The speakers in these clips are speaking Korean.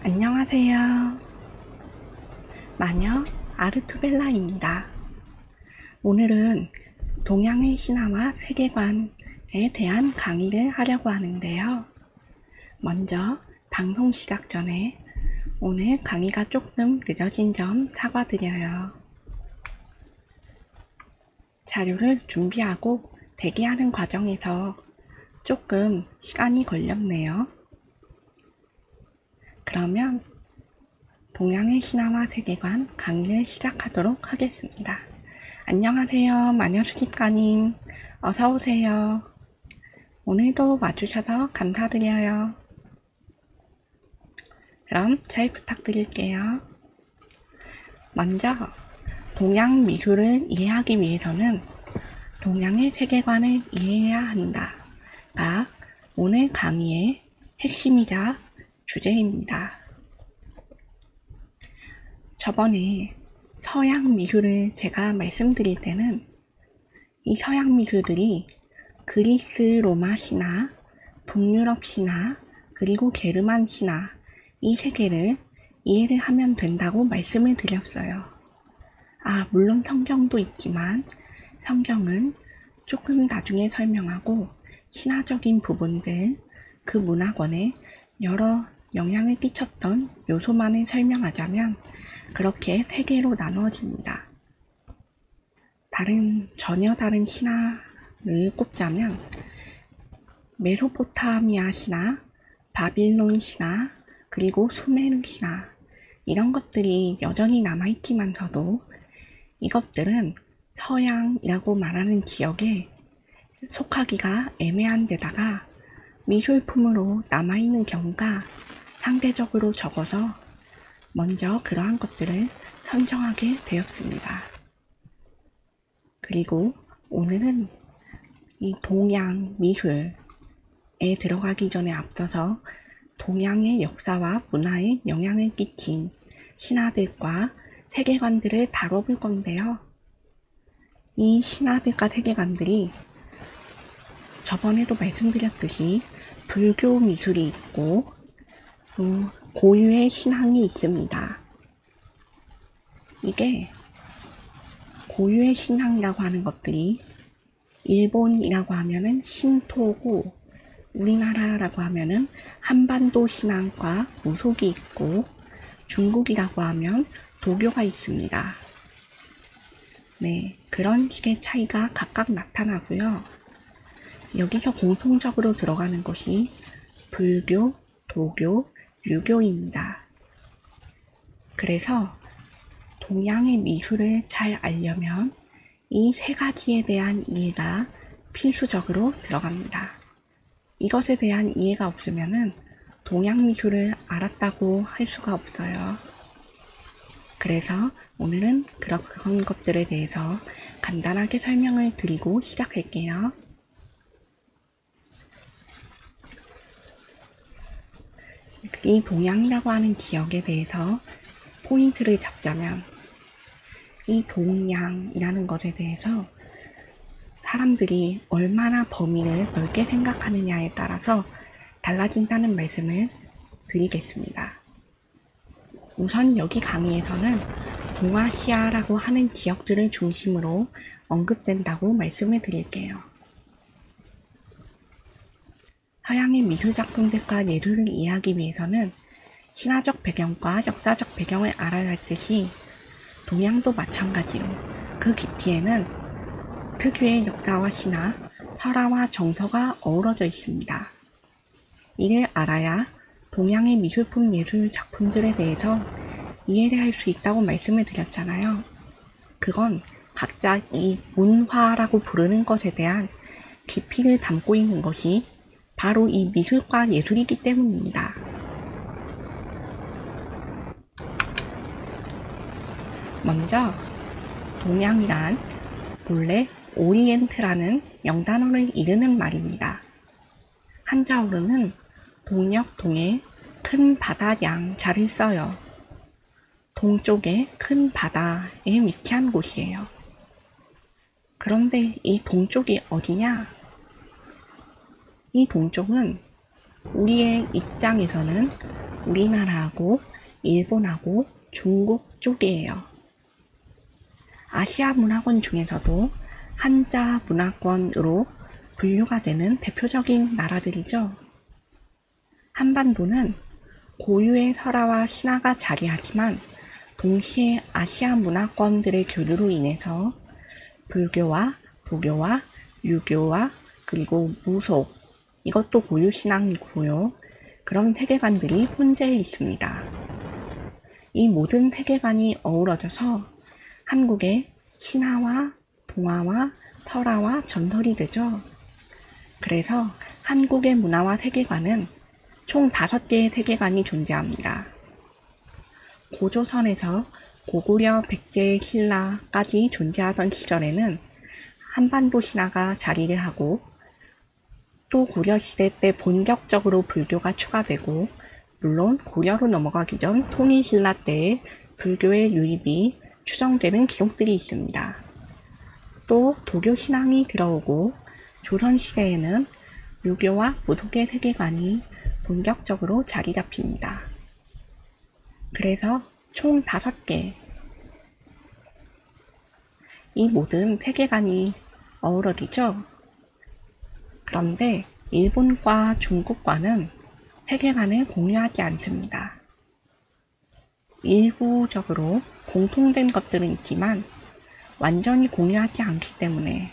안녕하세요. 마녀 아르투벨라입니다. 오늘은 동양의 신화와 세계관에 대한 강의를 하려고 하는데요. 먼저 방송 시작 전에 오늘 강의가 조금 늦어진 점 사과드려요. 자료를 준비하고 대기하는 과정에서 조금 시간이 걸렸네요. 그러면 동양의 신화와 세계관 강의를 시작하도록 하겠습니다. 안녕하세요. 마녀수집가님. 어서오세요. 오늘도 와주셔서 감사드려요. 그럼 잘 부탁드릴게요. 먼저 동양 미술을 이해하기 위해서는 동양의 세계관을 이해해야 한다가 오늘 강의의 핵심이자 주제입니다. 저번에 서양 미술을 제가 말씀드릴 때는 이 서양 미술들이 그리스 로마 신화, 북유럽 신화, 그리고 게르만 신화 이 세 개를 이해를 하면 된다고 말씀을 드렸어요. 물론 성경도 있지만 성경은 조금 나중에 설명하고 신화적인 부분들, 그 문화권에 여러 영향을 끼쳤던 요소만을 설명하자면 그렇게 세 개로 나누어집니다. 전혀 다른 신화를 꼽자면 메소포타미아 신화, 바빌론 신화, 그리고 수메르 신화 이런 것들이 여전히 남아있지만서도 이것들은 서양이라고 말하는 지역에 속하기가 애매한 데다가 미술품으로 남아있는 경우가 상대적으로 적어서 먼저 그러한 것들을 선정하게 되었습니다. 그리고 오늘은 이 동양 미술에 들어가기 전에 앞서서 동양의 역사와 문화에 영향을 끼친 신화들과 세계관들을 다뤄볼 건데요. 이 신화들과 세계관들이 저번에도 말씀드렸듯이 불교 미술이 있고 고유의 신앙이 있습니다. 이게 고유의 신앙이라고 하는 것들이 일본이라고 하면은 신토고 우리나라라고 하면은 한반도 신앙과 무속이 있고 중국이라고 하면 도교가 있습니다. 네, 그런 식의 차이가 각각 나타나고요. 여기서 공통적으로 들어가는 것이 불교, 도교, 유교입니다. 그래서 동양의 미술을 잘 알려면 이 세 가지에 대한 이해가 필수적으로 들어갑니다. 이것에 대한 이해가 없으면 동양 미술을 알았다고 할 수가 없어요. 그래서 오늘은 그런 것들에 대해서 간단하게 설명을 드리고 시작할게요. 이 동양이라고 하는 지역에 대해서 포인트를 잡자면 이 동양이라는 것에 대해서 사람들이 얼마나 범위를 넓게 생각하느냐에 따라서 달라진다는 말씀을 드리겠습니다. 우선 여기 강의에서는 동아시아라고 하는 지역들을 중심으로 언급된다고 말씀을 드릴게요. 서양의 미술작품들과 예술을 이해하기 위해서는 신화적 배경과 역사적 배경을 알아야 할 듯이 동양도 마찬가지로 그 깊이에는 특유의 역사와 신화, 설화와 정서가 어우러져 있습니다. 이를 알아야 동양의 미술품 예술 작품들에 대해서 이해를 할 수 있다고 말씀을 드렸잖아요. 그건 각자 이 문화라고 부르는 것에 대한 깊이를 담고 있는 것이 바로 이 미술과 예술이기 때문입니다. 먼저 동양이란 본래 오리엔트라는 영단어를 이르는 말입니다. 한자어로는 동역 동에 큰 바다 양자를 써요. 동쪽에 큰 바다에 위치한 곳이에요. 그런데 이 동쪽이 어디냐? 이 동쪽은 우리의 입장에서는 우리나라하고 일본하고 중국 쪽이에요. 아시아 문화권 중에서도 한자 문화권으로 분류가 되는 대표적인 나라들이죠. 한반도는 고유의 설화와 신화가 자리하지만 동시에 아시아 문화권들의 교류로 인해서 불교와 도교와 유교와 그리고 무속, 이것도 고유 신앙이고요. 그런 세계관들이 혼재해 있습니다. 이 모든 세계관이 어우러져서 한국의 신화와 동화와 설화와 전설이 되죠. 그래서 한국의 문화와 세계관은 총 5개의 세계관이 존재합니다. 고조선에서 고구려 백제 신라까지 존재하던 시절에는 한반도 신화가 자리를 하고 또 고려시대 때 본격적으로 불교가 추가되고 물론 고려로 넘어가기 전 통일신라 때에 불교의 유입이 추정되는 기록들이 있습니다. 또 도교 신앙이 들어오고 조선시대에는 유교와 무속의 세계관이 본격적으로 자리 잡힙니다. 그래서 총 5개, 이 모든 세계관이 어우러지죠. 그런데 일본과 중국과는 세계관을 공유하지 않습니다. 일부적으로 공통된 것들은 있지만 완전히 공유하지 않기 때문에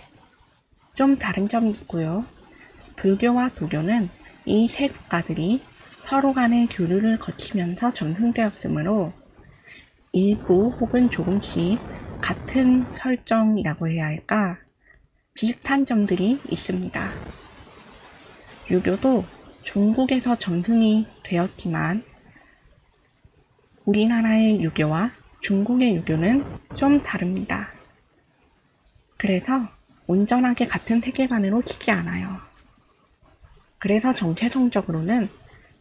좀 다른 점이 있고요. 불교와 도교는 이 세 국가들이 서로 간의 교류를 거치면서 전승되었으므로 일부 혹은 조금씩 같은 설정이라고 해야 할까? 비슷한 점들이 있습니다. 유교도 중국에서 전승이 되었지만 우리나라의 유교와 중국의 유교는 좀 다릅니다. 그래서 온전하게 같은 세계관으로 치지 않아요. 그래서 정체성적으로는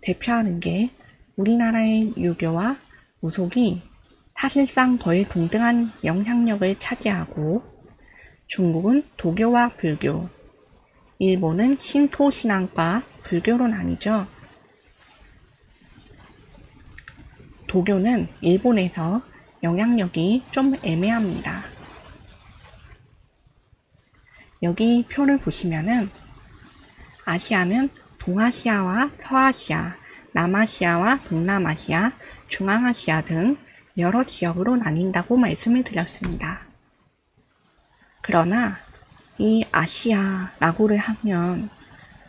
대표하는 게 우리나라의 유교와 무속이 사실상 거의 동등한 영향력을 차지하고 중국은 도교와 불교, 일본은 신토 신앙과 불교로 나뉘죠. 도교는 일본에서 영향력이 좀 애매합니다. 여기 표를 보시면은 아시아는 동아시아와 서아시아, 남아시아와 동남아시아, 중앙아시아 등 여러 지역으로 나뉜다고 말씀을 드렸습니다. 그러나 이 아시아라고를 하면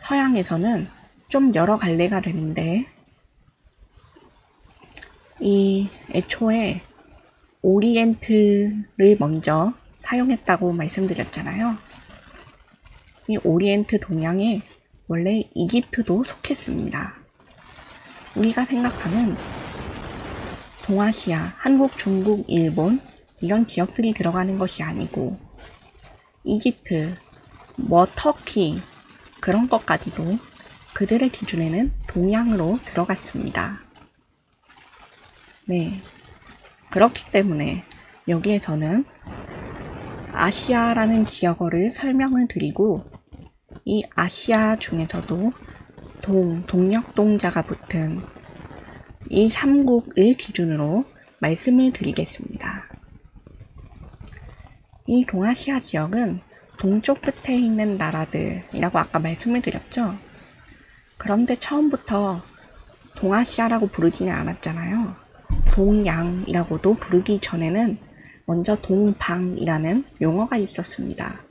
서양에서는 좀 여러 갈래가 되는데 이 애초에 오리엔트를 먼저 사용했다고 말씀드렸잖아요. 이 오리엔트 동양에 원래 이집트도 속했습니다. 우리가 생각하는 동아시아, 한국, 중국, 일본 이런 지역들이 들어가는 것이 아니고 이집트, 터키 그런 것까지도 그들의 기준에는 동양으로 들어갔습니다. 네, 그렇기 때문에 여기에서는 아시아라는 지역어를 설명을 드리고 이 아시아 중에서도 동력동자가 붙은 이 3국을 기준으로 말씀을 드리겠습니다. 이 동아시아 지역은 동쪽 끝에 있는 나라들이라고 아까 말씀을 드렸죠. 그런데 처음부터 동아시아라고 부르지는 않았잖아요. 동양이라고도 부르기 전에는 먼저 동방이라는 용어가 있었습니다.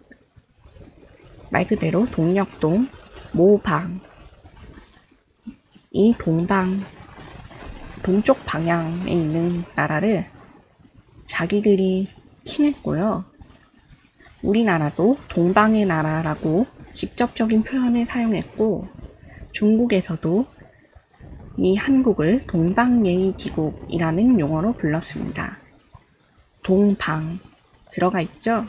말 그대로 동력동, 모방, 이 동쪽 방향에 있는 나라를 자기들이 칭했고요. 우리나라도 동방의 나라라고 직접적인 표현을 사용했고 중국에서도 이 한국을 동방예의지국이라는 용어로 불렀습니다. 동방 들어가 있죠?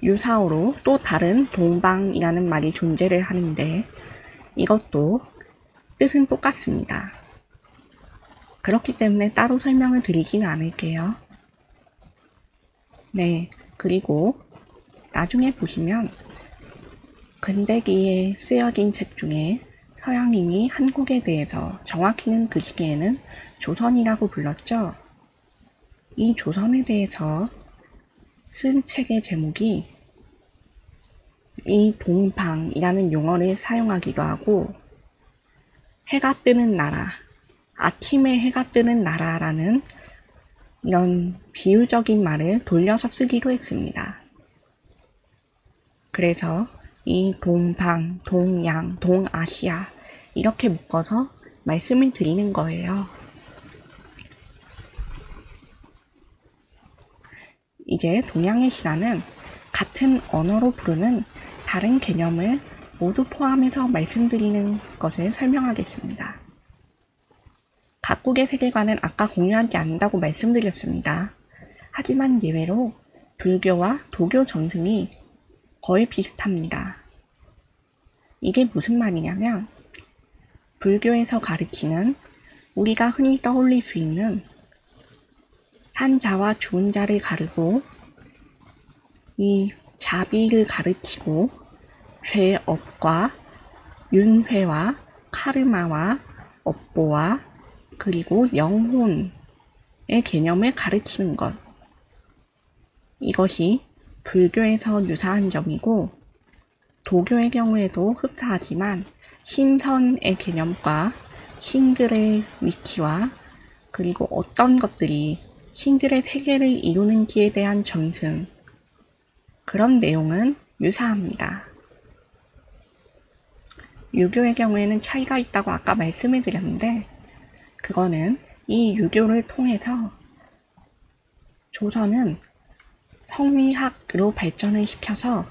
유사어로 또 다른 동방이라는 말이 존재를 하는데 이것도 뜻은 똑같습니다. 그렇기 때문에 따로 설명을 드리지는 않을게요. 네, 그리고 나중에 보시면 근대기에 쓰여진 책 중에 서양인이 한국에 대해서 정확히는 그 시기에는 조선이라고 불렀죠. 이 조선에 대해서 쓴 책의 제목이 이 동방이라는 용어를 사용하기도 하고 해가 뜨는 나라, 아침에 해가 뜨는 나라라는 이런 비유적인 말을 돌려서 쓰기도 했습니다. 그래서 이 동방, 동양, 동아시아 이렇게 묶어서 말씀을 드리는 거예요. 이제 동양의 신화는 같은 언어로 부르는 다른 개념을 모두 포함해서 말씀드리는 것을 설명하겠습니다. 각국의 세계관은 아까 공유하지 않는다고 말씀드렸습니다. 하지만 예외로 불교와 도교 전승이 거의 비슷합니다. 이게 무슨 말이냐면 불교에서 가르치는 우리가 흔히 떠올릴 수 있는 산자와 좋은 자를 가르고 이 자비를 가르치고 죄업과 윤회와 카르마와 업보와 그리고 영혼의 개념을 가르치는 것. 이것이 불교에서 유사한 점이고 도교의 경우에도 흡사하지만 신선의 개념과 신들의 위치와 그리고 어떤 것들이 신들의 세계를 이루는지에 대한 전승, 그런 내용은 유사합니다. 유교의 경우에는 차이가 있다고 아까 말씀을 드렸는데 그거는 이 유교를 통해서 조선은 성리학으로 발전을 시켜서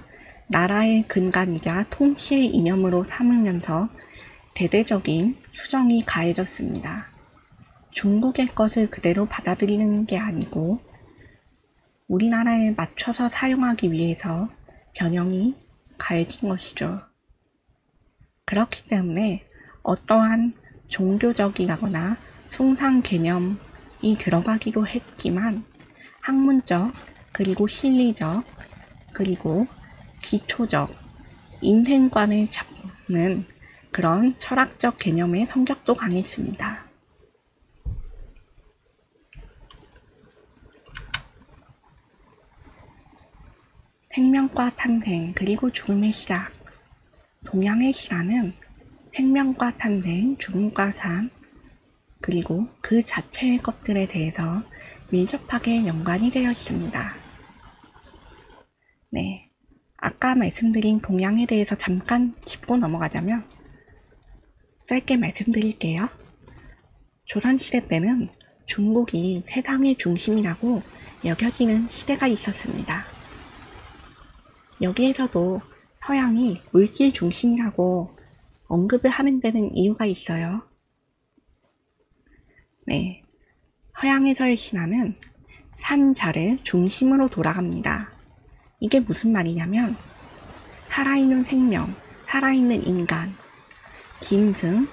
나라의 근간이자 통치의 이념으로 삼으면서 대대적인 수정이 가해졌습니다. 중국의 것을 그대로 받아들이는 게 아니고 우리나라에 맞춰서 사용하기 위해서 변형이 가해진 것이죠. 그렇기 때문에 어떠한 종교적이거나 숭상 개념이 들어가기도 했지만 학문적 그리고 실리적 그리고 기초적 인생관을 잡는 그런 철학적 개념의 성격도 강했습니다. 생명과 탄생 그리고 죽음의 시작. 동양의 신화는 생명과 탄생, 죽음과 삶, 그리고 그 자체의 것들에 대해서 밀접하게 연관이 되어 있습니다. 네, 아까 말씀드린 동양에 대해서 잠깐 짚고 넘어가자면 짧게 말씀드릴게요. 조선시대 때는 중국이 세상의 중심이라고 여겨지는 시대가 있었습니다. 여기에서도 서양이 물질 중심이라고 언급을 하는 데는 이유가 있어요. 네, 서양에서의 신화는 산자를 중심으로 돌아갑니다. 이게 무슨 말이냐면 살아있는 생명, 살아있는 인간, 짐승,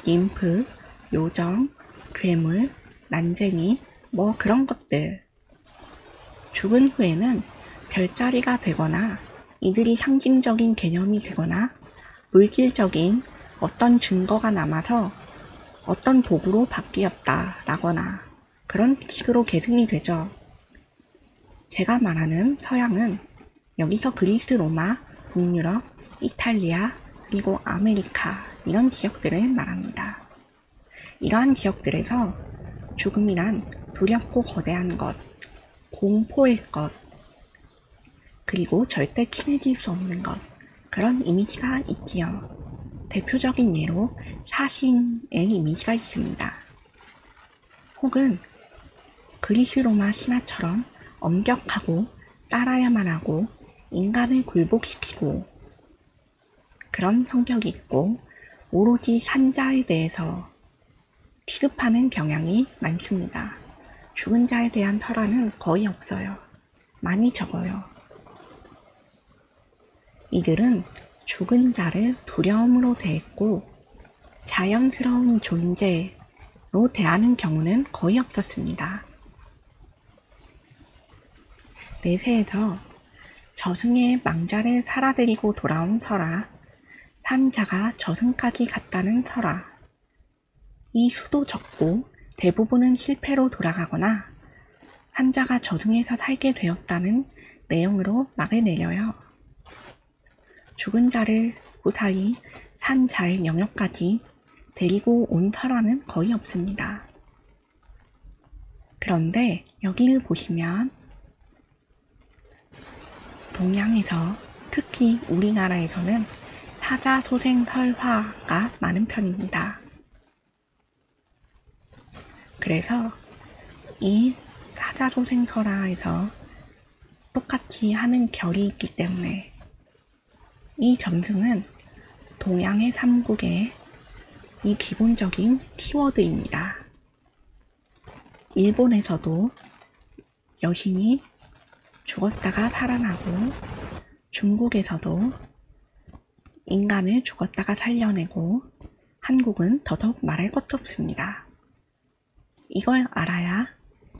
ним프, 요정, 괴물, 난쟁이, 뭐 그런 것들. 죽은 후에는 별자리가 되거나 이들이 상징적인 개념이 되거나 물질적인 어떤 증거가 남아서 어떤 도구로 바뀌었다라거나 그런 식으로 계승이 되죠. 제가 말하는 서양은 여기서 그리스, 로마, 북유럽, 이탈리아, 그리고 아메리카 이런 지역들을 말합니다. 이러한 지역들에서 죽음이란 두렵고 거대한 것, 공포의 것, 그리고 절대 친해질 수 없는 것, 그런 이미지가 있지요. 대표적인 예로 사신의 이미지가 있습니다. 혹은 그리스 로마 신화처럼 엄격하고 따라야만 하고 인간을 굴복시키고 그런 성격이 있고 오로지 산자에 대해서 취급하는 경향이 많습니다. 죽은 자에 대한 설화는 거의 없어요. 많이 적어요. 이들은 죽은 자를 두려움으로 대했고 자연스러운 존재로 대하는 경우는 거의 없었습니다. 내세에서 저승의 망자를 살아들이고 돌아온 설화, 산자가 저승까지 갔다는 설화. 이 수도 적고 대부분은 실패로 돌아가거나 산자가 저승에서 살게 되었다는 내용으로 막을 내려요. 죽은 자를 무사히 산자의 영역까지 데리고 온 설화는 거의 없습니다. 그런데 여기를 보시면 동양에서 특히 우리나라에서는 사자소생 설화가 많은 편입니다. 그래서 이 사자소생 설화에서 똑같이 하는 결이 있기 때문에 이 점승은 동양의 삼국의 이 기본적인 키워드입니다. 일본에서도 여신이 죽었다가 살아나고 중국에서도 인간을 죽었다가 살려내고 한국은 더더욱 말할 것도 없습니다. 이걸 알아야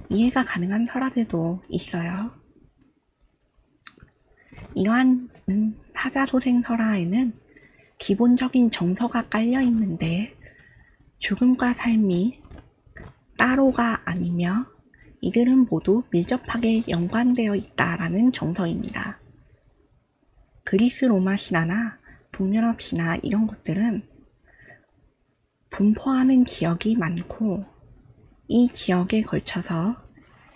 이해가 가능한 설화들도 있어요. 이러한 사자소생 설화에는 기본적인 정서가 깔려 있는데 죽음과 삶이 따로가 아니며 이들은 모두 밀접하게 연관되어 있다라는 정서입니다. 그리스 로마 신화나 북유럽 신화 이런 것들은 분포하는 지역이 많고 이 지역에 걸쳐서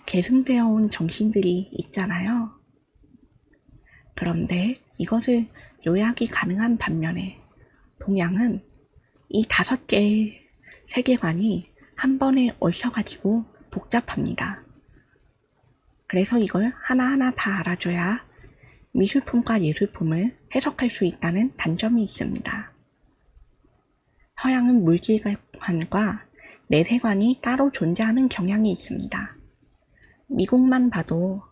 계승되어 온 정신들이 있잖아요. 그런데 이것을 요약이 가능한 반면에 동양은 이 5개의 세계관이 한 번에 얽혀가지고 복잡합니다. 그래서 이걸 하나하나 다 알아줘야 미술품과 예술품을 해석할 수 있다는 단점이 있습니다. 서양은 물질관과 내세관이 따로 존재하는 경향이 있습니다. 미국만 봐도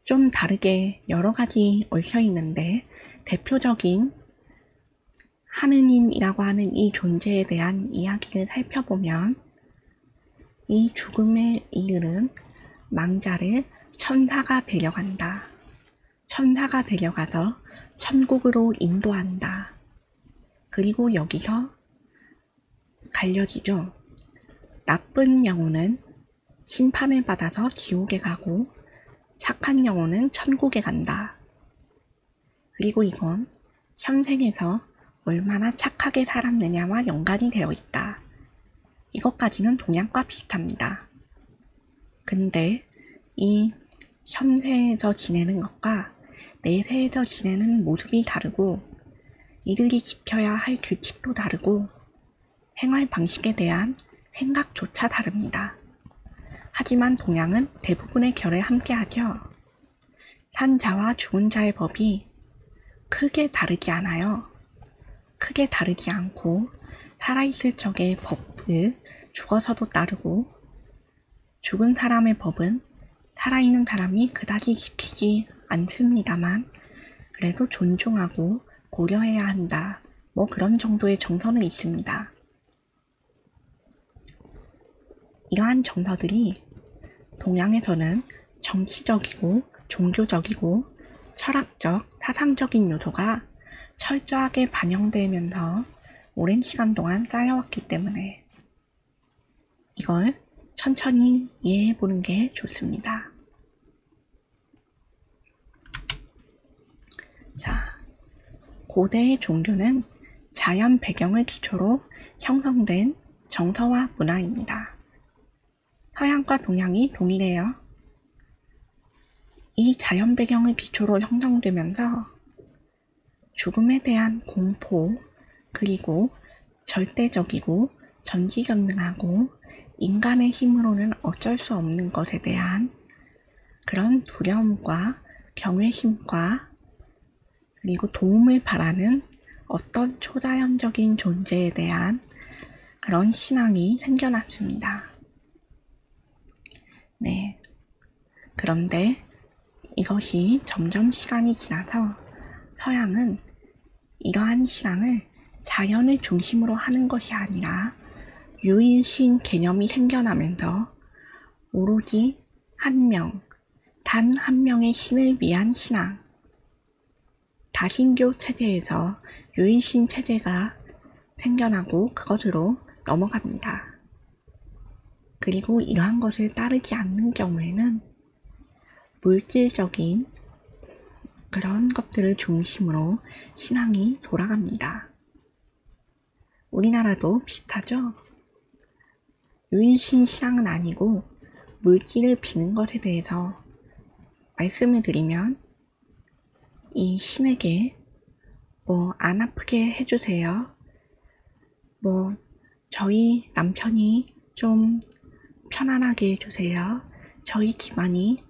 좀 다르게 여러 가지 얽혀 있는데 대표적인 하느님이라고 하는 이 존재에 대한 이야기를 살펴보면 이 죽음에 이르는 망자를 천사가 데려간다. 천사가 데려가서 천국으로 인도한다. 그리고 여기서 갈려지죠. 나쁜 영혼은 심판을 받아서 지옥에 가고 착한 영혼은 천국에 간다. 그리고 이건 현생에서 얼마나 착하게 살았느냐와 연관이 되어 있다. 이것까지는 동양과 비슷합니다. 근데 이 현세에서 지내는 것과 내세에서 지내는 모습이 다르고 이들이 지켜야 할 규칙도 다르고 생활 방식에 대한 생각조차 다릅니다. 하지만 동양은 대부분의 결에 함께하죠. 산자와 죽은 자의 법이 크게 다르지 않아요. 크게 다르지 않고 살아있을 적의 법을 죽어서도 따르고 죽은 사람의 법은 살아있는 사람이 그다지 지키지 않습니다만 그래도 존중하고 고려해야 한다. 뭐 그런 정도의 정서는 있습니다. 이러한 정서들이 동양에서는 정치적이고 종교적이고 철학적, 사상적인 요소가 철저하게 반영되면서 오랜 시간 동안 쌓여왔기 때문에 이걸 천천히 이해해보는 게 좋습니다. 자, 고대의 종교는 자연 배경을 기초로 형성된 정서와 문화입니다. 서양과 동양이 동일해요. 이 자연 배경을 기초로 형성되면서 죽음에 대한 공포, 그리고 절대적이고 전지전능하고 인간의 힘으로는 어쩔 수 없는 것에 대한 그런 두려움과 경외심과 그리고 도움을 바라는 어떤 초자연적인 존재에 대한 그런 신앙이 생겨났습니다. 네. 그런데 이것이 점점 시간이 지나서 서양은 이러한 신앙을 자연을 중심으로 하는 것이 아니라 유일신 개념이 생겨나면서 오로지 한 명, 단 한 명의 신을 위한 신앙, 다신교 체제에서 유인신 체제가 생겨나고 그것으로 넘어갑니다. 그리고 이러한 것을 따르지 않는 경우에는 물질적인 그런 것들을 중심으로 신앙이 돌아갑니다. 우리나라도 비슷하죠? 유인신 신앙은 아니고 물질을 비는 것에 대해서 말씀을 드리면 이 신에게 안 아프게 해주세요. 저희 남편이 좀 편안하게 해주세요. 저희 집안이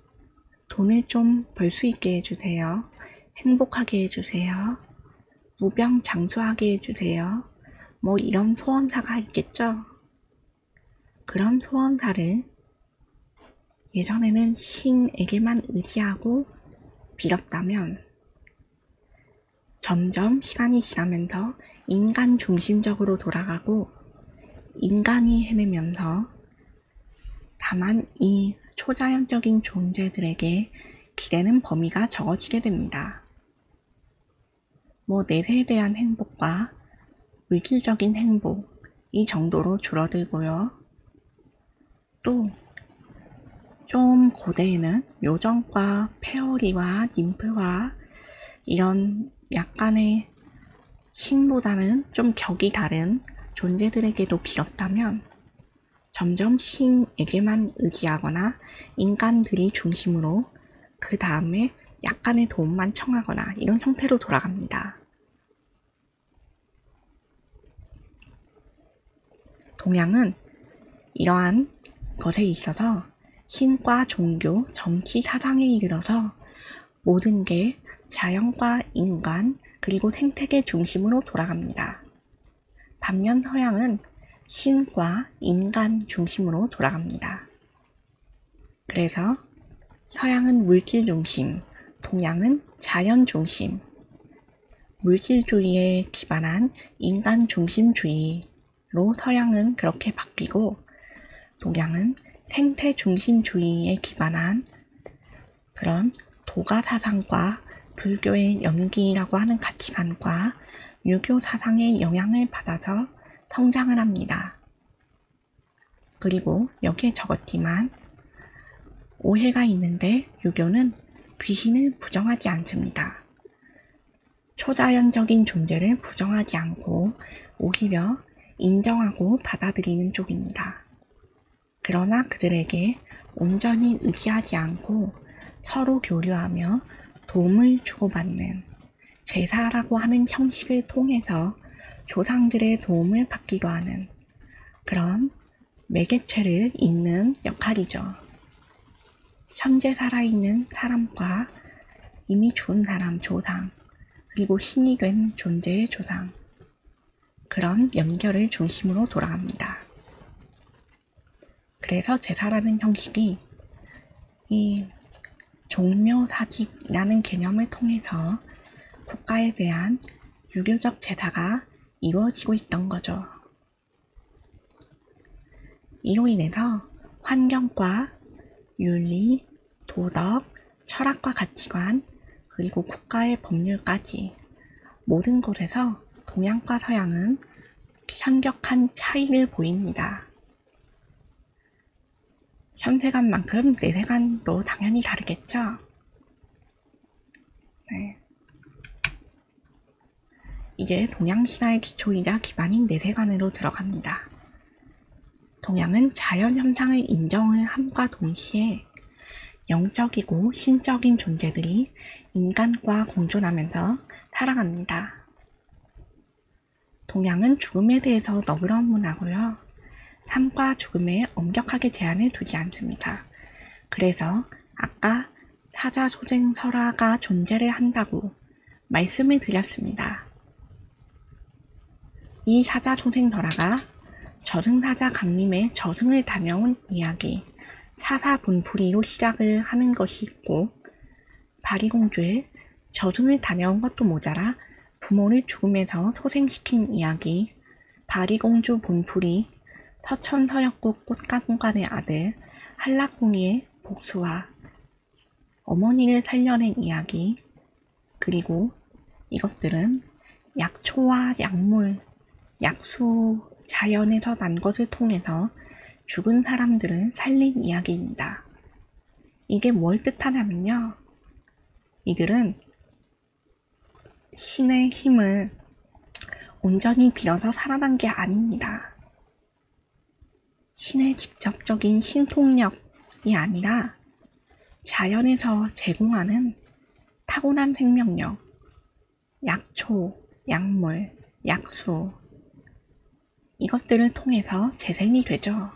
돈을 좀 벌 수 있게 해주세요. 행복하게 해주세요. 무병장수하게 해주세요. 이런 소원사가 있겠죠? 그런 소원사를 예전에는 신에게만 의지하고 빌었다면 점점 시간이 지나면서 인간 중심적으로 돌아가고 인간이 해내면서 다만 이 초자연적인 존재들에게 기대는 범위가 적어지게 됩니다. 내세에 대한 행복과 물질적인 행복 이 정도로 줄어들고요. 또 좀 고대에는 요정과 페어리와 님프와 이런 약간의 신보다는 좀 격이 다른 존재들에게도 빌었다면 점점 신에게만 의지하거나 인간들이 중심으로 그 다음에 약간의 도움만 청하거나 이런 형태로 돌아갑니다. 동양은 이러한 것에 있어서 신과 종교, 정치, 사상에 이르러서 모든 게 자연과 인간 그리고 생태계 중심으로 돌아갑니다. 반면 서양은 신과 인간 중심으로 돌아갑니다. 그래서 서양은 물질 중심, 동양은 자연 중심, 물질주의에 기반한 인간 중심주의로 서양은 그렇게 바뀌고 동양은 생태 중심주의에 기반한 그런 도가 사상과 불교의 연기라고 하는 가치관과 유교 사상의 영향을 받아서 성장을 합니다. 그리고 여기에 적었지만 오해가 있는데 유교는 귀신을 부정하지 않습니다. 초자연적인 존재를 부정하지 않고 오히려 인정하고 받아들이는 쪽입니다. 그러나 그들에게 온전히 의지하지 않고 서로 교류하며 도움을 주고받는 제사라고 하는 형식을 통해서 조상들의 도움을 받기도 하는 그런 매개체를 잇는 역할이죠. 현재 살아있는 사람과 이미 죽은 사람 조상, 그리고 신이 된 존재의 조상, 그런 연결을 중심으로 돌아갑니다. 그래서 제사라는 형식이 이 종묘사직이라는 개념을 통해서 국가에 대한 유교적 제사가 이루어지고 있던 거죠. 이로 인해서 환경과 윤리, 도덕, 철학과 가치관, 그리고 국가의 법률까지 모든 곳에서 동양과 서양은 현격한 차이를 보입니다. 현세관만큼 내세관도 당연히 다르겠죠? 네. 이제 동양신화의 기초이자 기반인 내세관으로 들어갑니다. 동양은 자연현상을 인정을 함과 동시에 영적이고 신적인 존재들이 인간과 공존하면서 살아갑니다. 동양은 죽음에 대해서 너그러문하고요. 삶과 죽음에 엄격하게 제한을 두지 않습니다. 그래서 아까 사자소생설화가 존재를 한다고 말씀을 드렸습니다. 이 사자소생설화가 저승사자 강림의 저승을 다녀온 이야기 사사분풀이로 시작을 하는 것이 있고 바리공주의 저승을 다녀온 것도 모자라 부모를 죽음에서 소생시킨 이야기 바리공주 본풀이 서천서역국 꽃가공간의 아들 한락궁이의 복수와 어머니를 살려낸 이야기 그리고 이것들은 약초와 약물, 약수, 자연에서 난 것을 통해서 죽은 사람들을 살린 이야기입니다. 이게 뭘 뜻하냐면요. 이들은 신의 힘을 온전히 빌어서 살아난 게 아닙니다. 신의 직접적인 신통력이 아니라 자연에서 제공하는 타고난 생명력, 약초, 약물, 약수, 이것들을 통해서 재생이 되죠.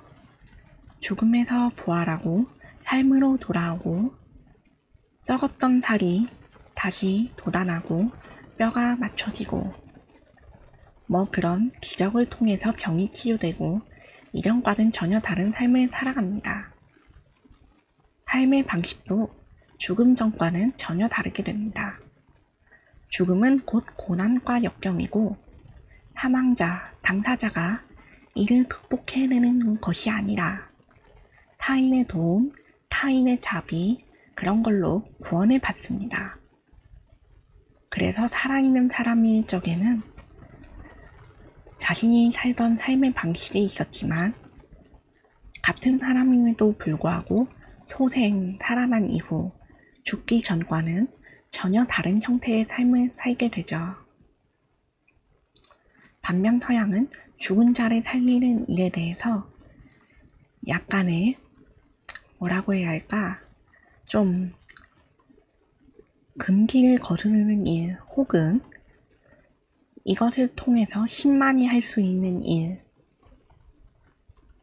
죽음에서 부활하고 삶으로 돌아오고 썩었던 살이 다시 돋아나고 뼈가 맞춰지고 뭐 그런 기적을 통해서 병이 치유되고 이전과는 전혀 다른 삶을 살아갑니다. 삶의 방식도 죽음 전과는 전혀 다르게 됩니다. 죽음은 곧 고난과 역경이고 사망자, 당사자가 이를 극복해내는 것이 아니라 타인의 도움, 타인의 자비, 그런 걸로 구원을 받습니다. 그래서 살아있는 사람일 적에는 자신이 살던 삶의 방식이 있었지만 같은 사람임에도 불구하고 소생, 살아난 이후 죽기 전과는 전혀 다른 형태의 삶을 살게 되죠. 반면 서양은 죽은 자를 살리는 일에 대해서 약간의 뭐라고 해야 할까? 좀 금기를 거두는 일 혹은 이것을 통해서 신만이 할 수 있는 일,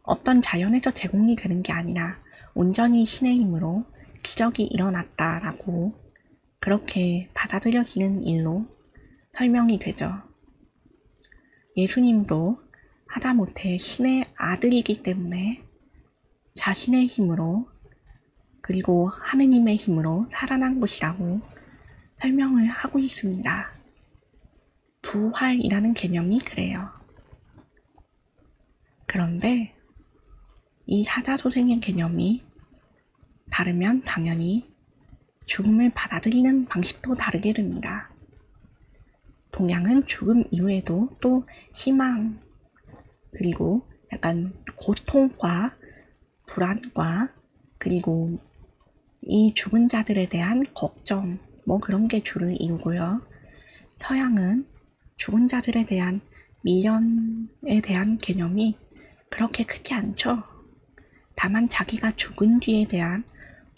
어떤 자연에서 제공이 되는 게 아니라 온전히 신의 힘으로 기적이 일어났다라고 그렇게 받아들여지는 일로 설명이 되죠. 예수님도 하다못해 신의 아들이기 때문에 자신의 힘으로 그리고 하느님의 힘으로 살아난 것이라고 설명을 하고 있습니다. 부활이라는 개념이 그래요. 그런데 이 사자소생의 개념이 다르면 당연히 죽음을 받아들이는 방식도 다르게 됩니다. 동양은 죽음 이후에도 또 희망, 그리고 약간 고통과 불안과 그리고 이 죽은 자들에 대한 걱정, 뭐 그런 게 주를 이루고요. 서양은 죽은 자들에 대한 미련에 대한 개념이 그렇게 크지 않죠. 다만 자기가 죽은 뒤에 대한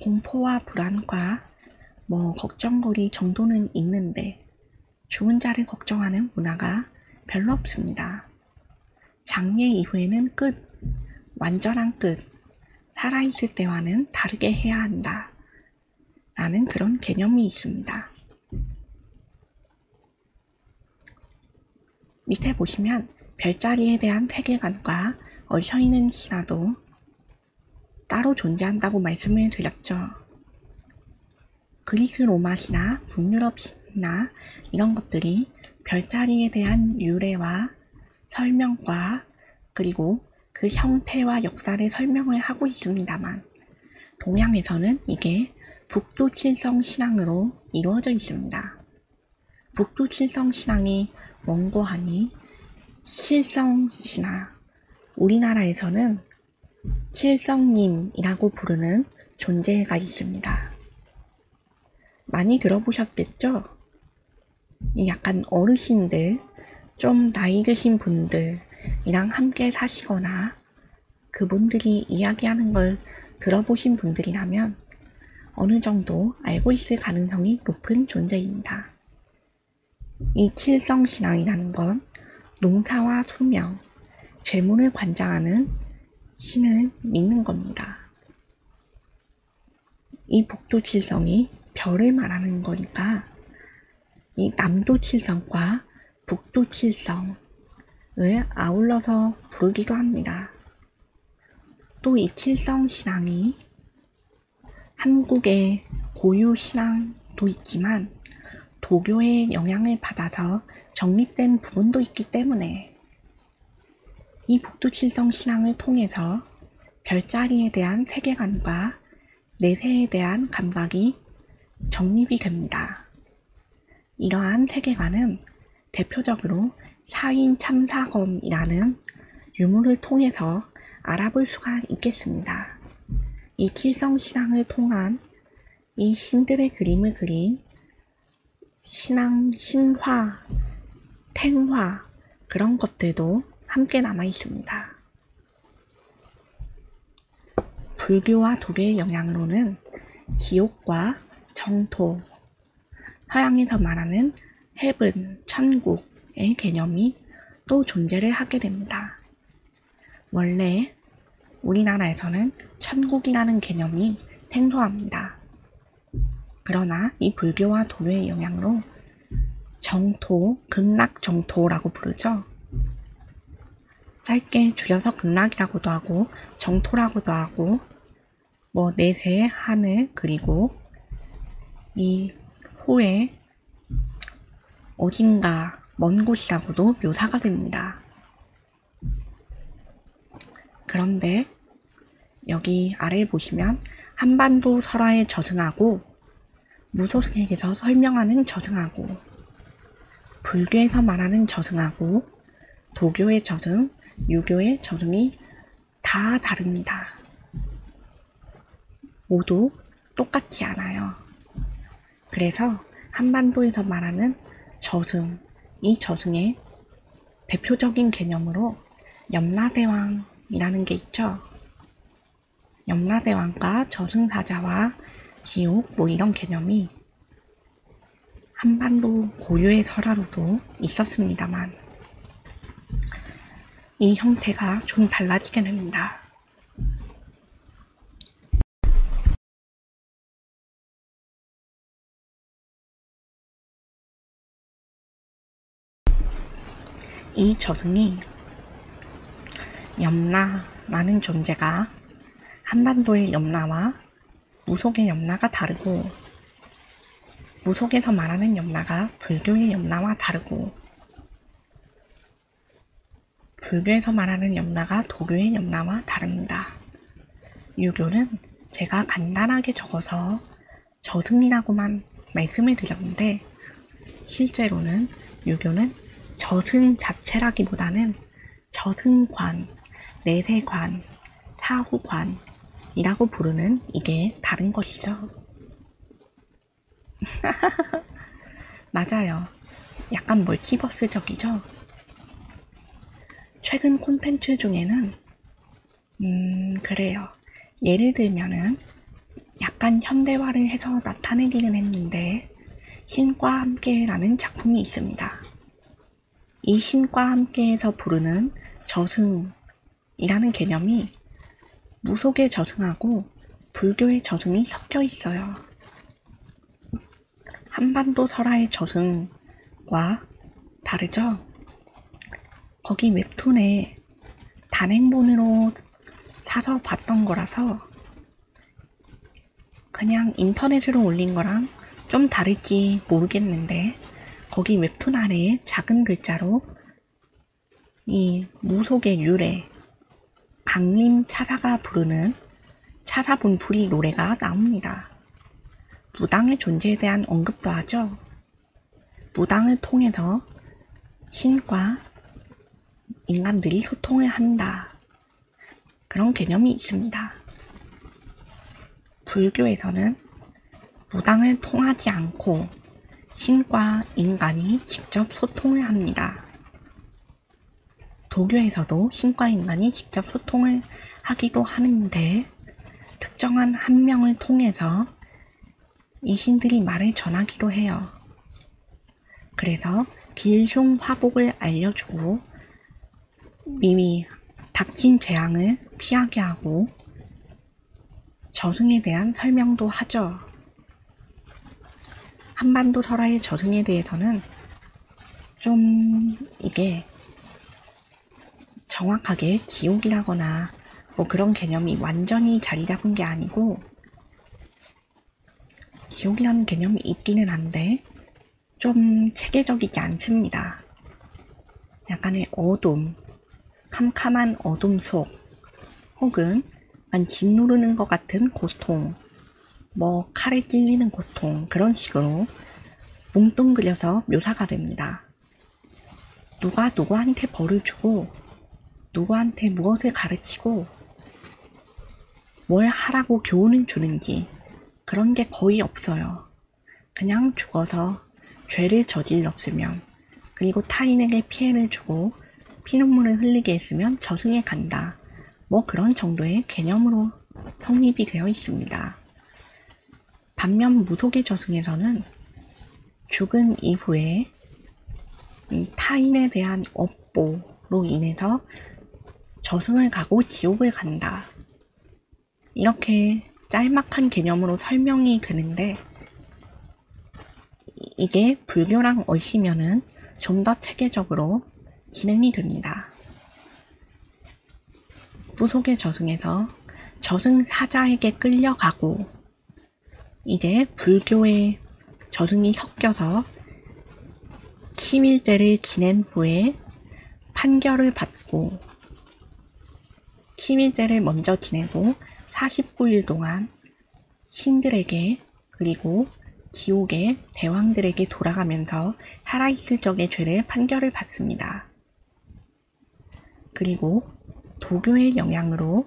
공포와 불안과 뭐 걱정거리 정도는 있는데 죽은 자를 걱정하는 문화가 별로 없습니다. 장례 이후에는 끝, 완전한 끝, 살아있을 때와는 다르게 해야 한다 라는 그런 개념이 있습니다. 밑에 보시면 별자리에 대한 세계관과 얽혀있는 신화도 따로 존재한다고 말씀을 드렸죠. 그리스 로마 신화, 북유럽 신화 이런 것들이 별자리에 대한 유래와 설명과 그리고 그 형태와 역사를 설명을 하고 있습니다만 동양에서는 이게 북두칠성 신앙으로 이루어져 있습니다. 북두칠성 신앙이 원고하니 칠성신화, 우리나라에서는 칠성님이라고 부르는 존재가 있습니다. 많이 들어보셨겠죠? 약간 어르신들, 좀 나이 드신 분들이랑 함께 사시거나 그분들이 이야기하는 걸 들어보신 분들이라면 어느 정도 알고 있을 가능성이 높은 존재입니다. 이 칠성신앙이라는 건 농사와 수명, 재물을 관장하는 신을 믿는 겁니다. 이 북두칠성이 별을 말하는 거니까 이 남도칠성과 북두칠성을 아울러서 부르기도 합니다. 또 이 칠성신앙이 한국의 고유신앙도 있지만 도교의 영향을 받아서 정립된 부분도 있기 때문에 이 북두칠성 신앙을 통해서 별자리에 대한 세계관과 내세에 대한 감각이 정립이 됩니다. 이러한 세계관은 대표적으로 사인 참사검이라는 유물을 통해서 알아볼 수가 있겠습니다. 이 칠성신앙을 통한 이 신들의 그림을 그린 신앙, 신화, 탱화 그런 것들도 함께 남아 있습니다. 불교와 도교의 영향으로는 지옥과 정토, 서양에서 말하는 헤븐, 천국의 개념이 또 존재를 하게 됩니다. 원래 우리나라에서는 천국이라는 개념이 생소합니다. 그러나 이 불교와 도교의 영향으로 정토, 극락정토라고 부르죠. 짧게 줄여서 극락이라고도 하고 정토라고도 하고 내세, 하늘, 그리고 이 후에 어딘가 먼 곳이라고도 묘사가 됩니다. 그런데 여기 아래에 보시면 한반도 설화에 저승하고 무속에서 설명하는 저승하고 불교에서 말하는 저승하고 도교의 저승, 유교의 저승이 다 다릅니다. 모두 똑같지 않아요. 그래서 한반도에서 말하는 저승, 이 저승의 대표적인 개념으로 염라대왕이라는 게 있죠. 염라대왕과 저승사자와 지옥 이런 개념이 한반도 고유의 설화로도 있었습니다만 이 형태가 좀 달라지게 됩니다. 이 저승이 염라라는 존재가 한반도의 염라와 무속의 염라가 다르고 무속에서 말하는 염라가 불교의 염라와 다르고 불교에서 말하는 염라가 도교의 염라와 다릅니다. 유교는 제가 간단하게 적어서 저승이라고만 말씀을 드렸는데 실제로는 유교는 저승 자체라기보다는 저승관, 내세관, 사후관이라고 부르는 이게 다른 것이죠. 맞아요. 약간 멀티버스적이죠. 최근 콘텐츠 중에는 그래요. 예를 들면은 약간 현대화를 해서 나타내기는 했는데 신과 함께라는 작품이 있습니다. 이 신과 함께에서 부르는 저승이라는 개념이 무속의 저승하고 불교의 저승이 섞여 있어요. 한반도 설화의 저승과 다르죠? 거기 웹툰에 단행본으로 사서 봤던 거라서 그냥 인터넷으로 올린 거랑 좀 다를지 모르겠는데 거기 웹툰 아래에 작은 글자로 이 무속의 유래, 강림 차사가 부르는 차사분풀이 노래가 나옵니다. 무당의 존재에 대한 언급도 하죠. 무당을 통해서 신과 인간들이 소통을 한다. 그런 개념이 있습니다. 불교에서는 무당을 통하지 않고 신과 인간이 직접 소통을 합니다. 도교에서도 신과 인간이 직접 소통을 하기도 하는데 특정한 한 명을 통해서 이 신들이 말을 전하기도 해요. 그래서 길흉화복을 알려주고 미리 닥친 재앙을 피하게 하고 저승에 대한 설명도 하죠. 한반도 설화의 저승에 대해서는 좀 이게 정확하게 지옥이라거나 그런 개념이 완전히 자리 잡은 게 아니고 지옥이라는 개념이 있기는 한데 좀 체계적이지 않습니다. 약간의 어둠, 캄캄한 어둠 속 혹은 짓누르는 것 같은 고통, 칼에 찔리는 고통 그런 식으로 뭉뚱그려서 묘사가 됩니다. 누가 누구한테 벌을 주고 누구한테 무엇을 가르치고 뭘 하라고 교훈을 주는지 그런 게 거의 없어요. 그냥 죽어서 죄를 저질렀으면 그리고 타인에게 피해를 주고 피눈물을 흘리게 했으면 저승에 간다. 뭐 그런 정도의 개념으로 성립이 되어 있습니다. 반면 무속의 저승에서는 죽은 이후에 타인에 대한 업보로 인해서 저승을 가고 지옥을 간다. 이렇게 짤막한 개념으로 설명이 되는데 이게 불교랑 얽히면은 좀 더 체계적으로 진행이 됩니다. 무속의 저승에서 저승사자에게 끌려가고 이제 불교의 저승이 섞여서 키밀제를 지낸 후에 판결을 받고 키밀제를 먼저 지내고 49일 동안 신들에게 그리고 지옥의 대왕들에게 돌아가면서 살아있을 적의 죄를 판결을 받습니다. 그리고 도교의 영향으로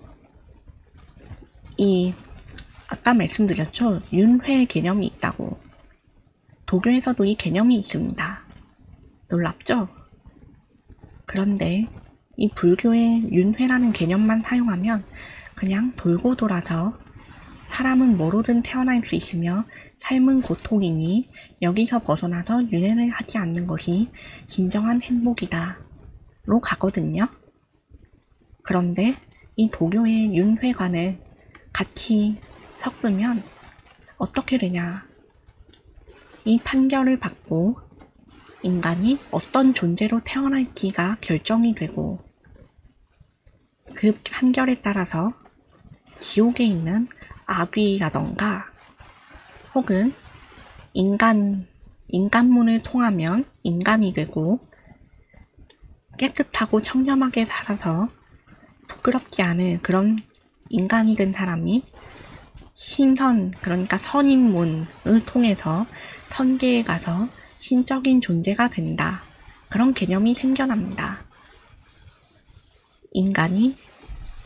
아까 말씀드렸죠? 윤회 개념이 있다고. 도교에서도 이 개념이 있습니다. 놀랍죠? 그런데 이 불교의 윤회라는 개념만 사용하면 그냥 돌고 돌아서 사람은 뭐로든 태어날 수 있으며 삶은 고통이니 여기서 벗어나서 윤회를 하지 않는 것이 진정한 행복이다 로 가거든요. 그런데 이 도교의 윤회관을 같이 섞으면 어떻게 되냐. 이 판결을 받고 인간이 어떤 존재로 태어날지가 결정이 되고 그 판결에 따라서 지옥에 있는 아귀라던가 혹은 인간문을 통하면 인간이 되고 깨끗하고 청렴하게 살아서 부끄럽지 않은 그런 인간이 된 사람이 신선, 그러니까 선인문을 통해서 선계에 가서 신적인 존재가 된다. 그런 개념이 생겨납니다. 인간이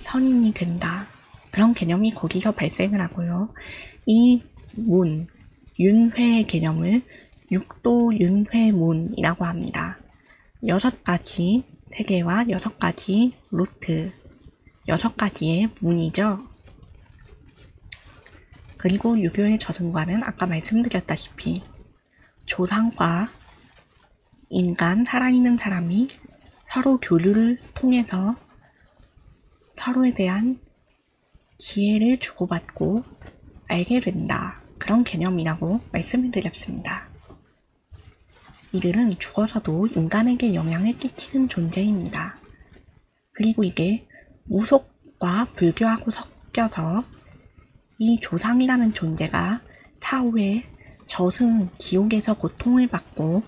선인이 된다. 그런 개념이 거기서 발생을 하고요. 이 문, 윤회의 개념을 육도윤회문이라고 합니다. 6가지 세계와 6가지 루트, 6가지의 문이죠. 그리고 유교의 저승과는 아까 말씀드렸다시피 조상과 인간, 살아있는 사람이 서로 교류를 통해서 서로에 대한 지혜를 주고받고 알게 된다. 그런 개념이라고 말씀을 드렸습니다. 이들은 죽어서도 인간에게 영향을 끼치는 존재입니다. 그리고 이게 무속과 불교하고 섞여서 이 조상이라는 존재가 차후에 저승, 지옥에서 고통을 받고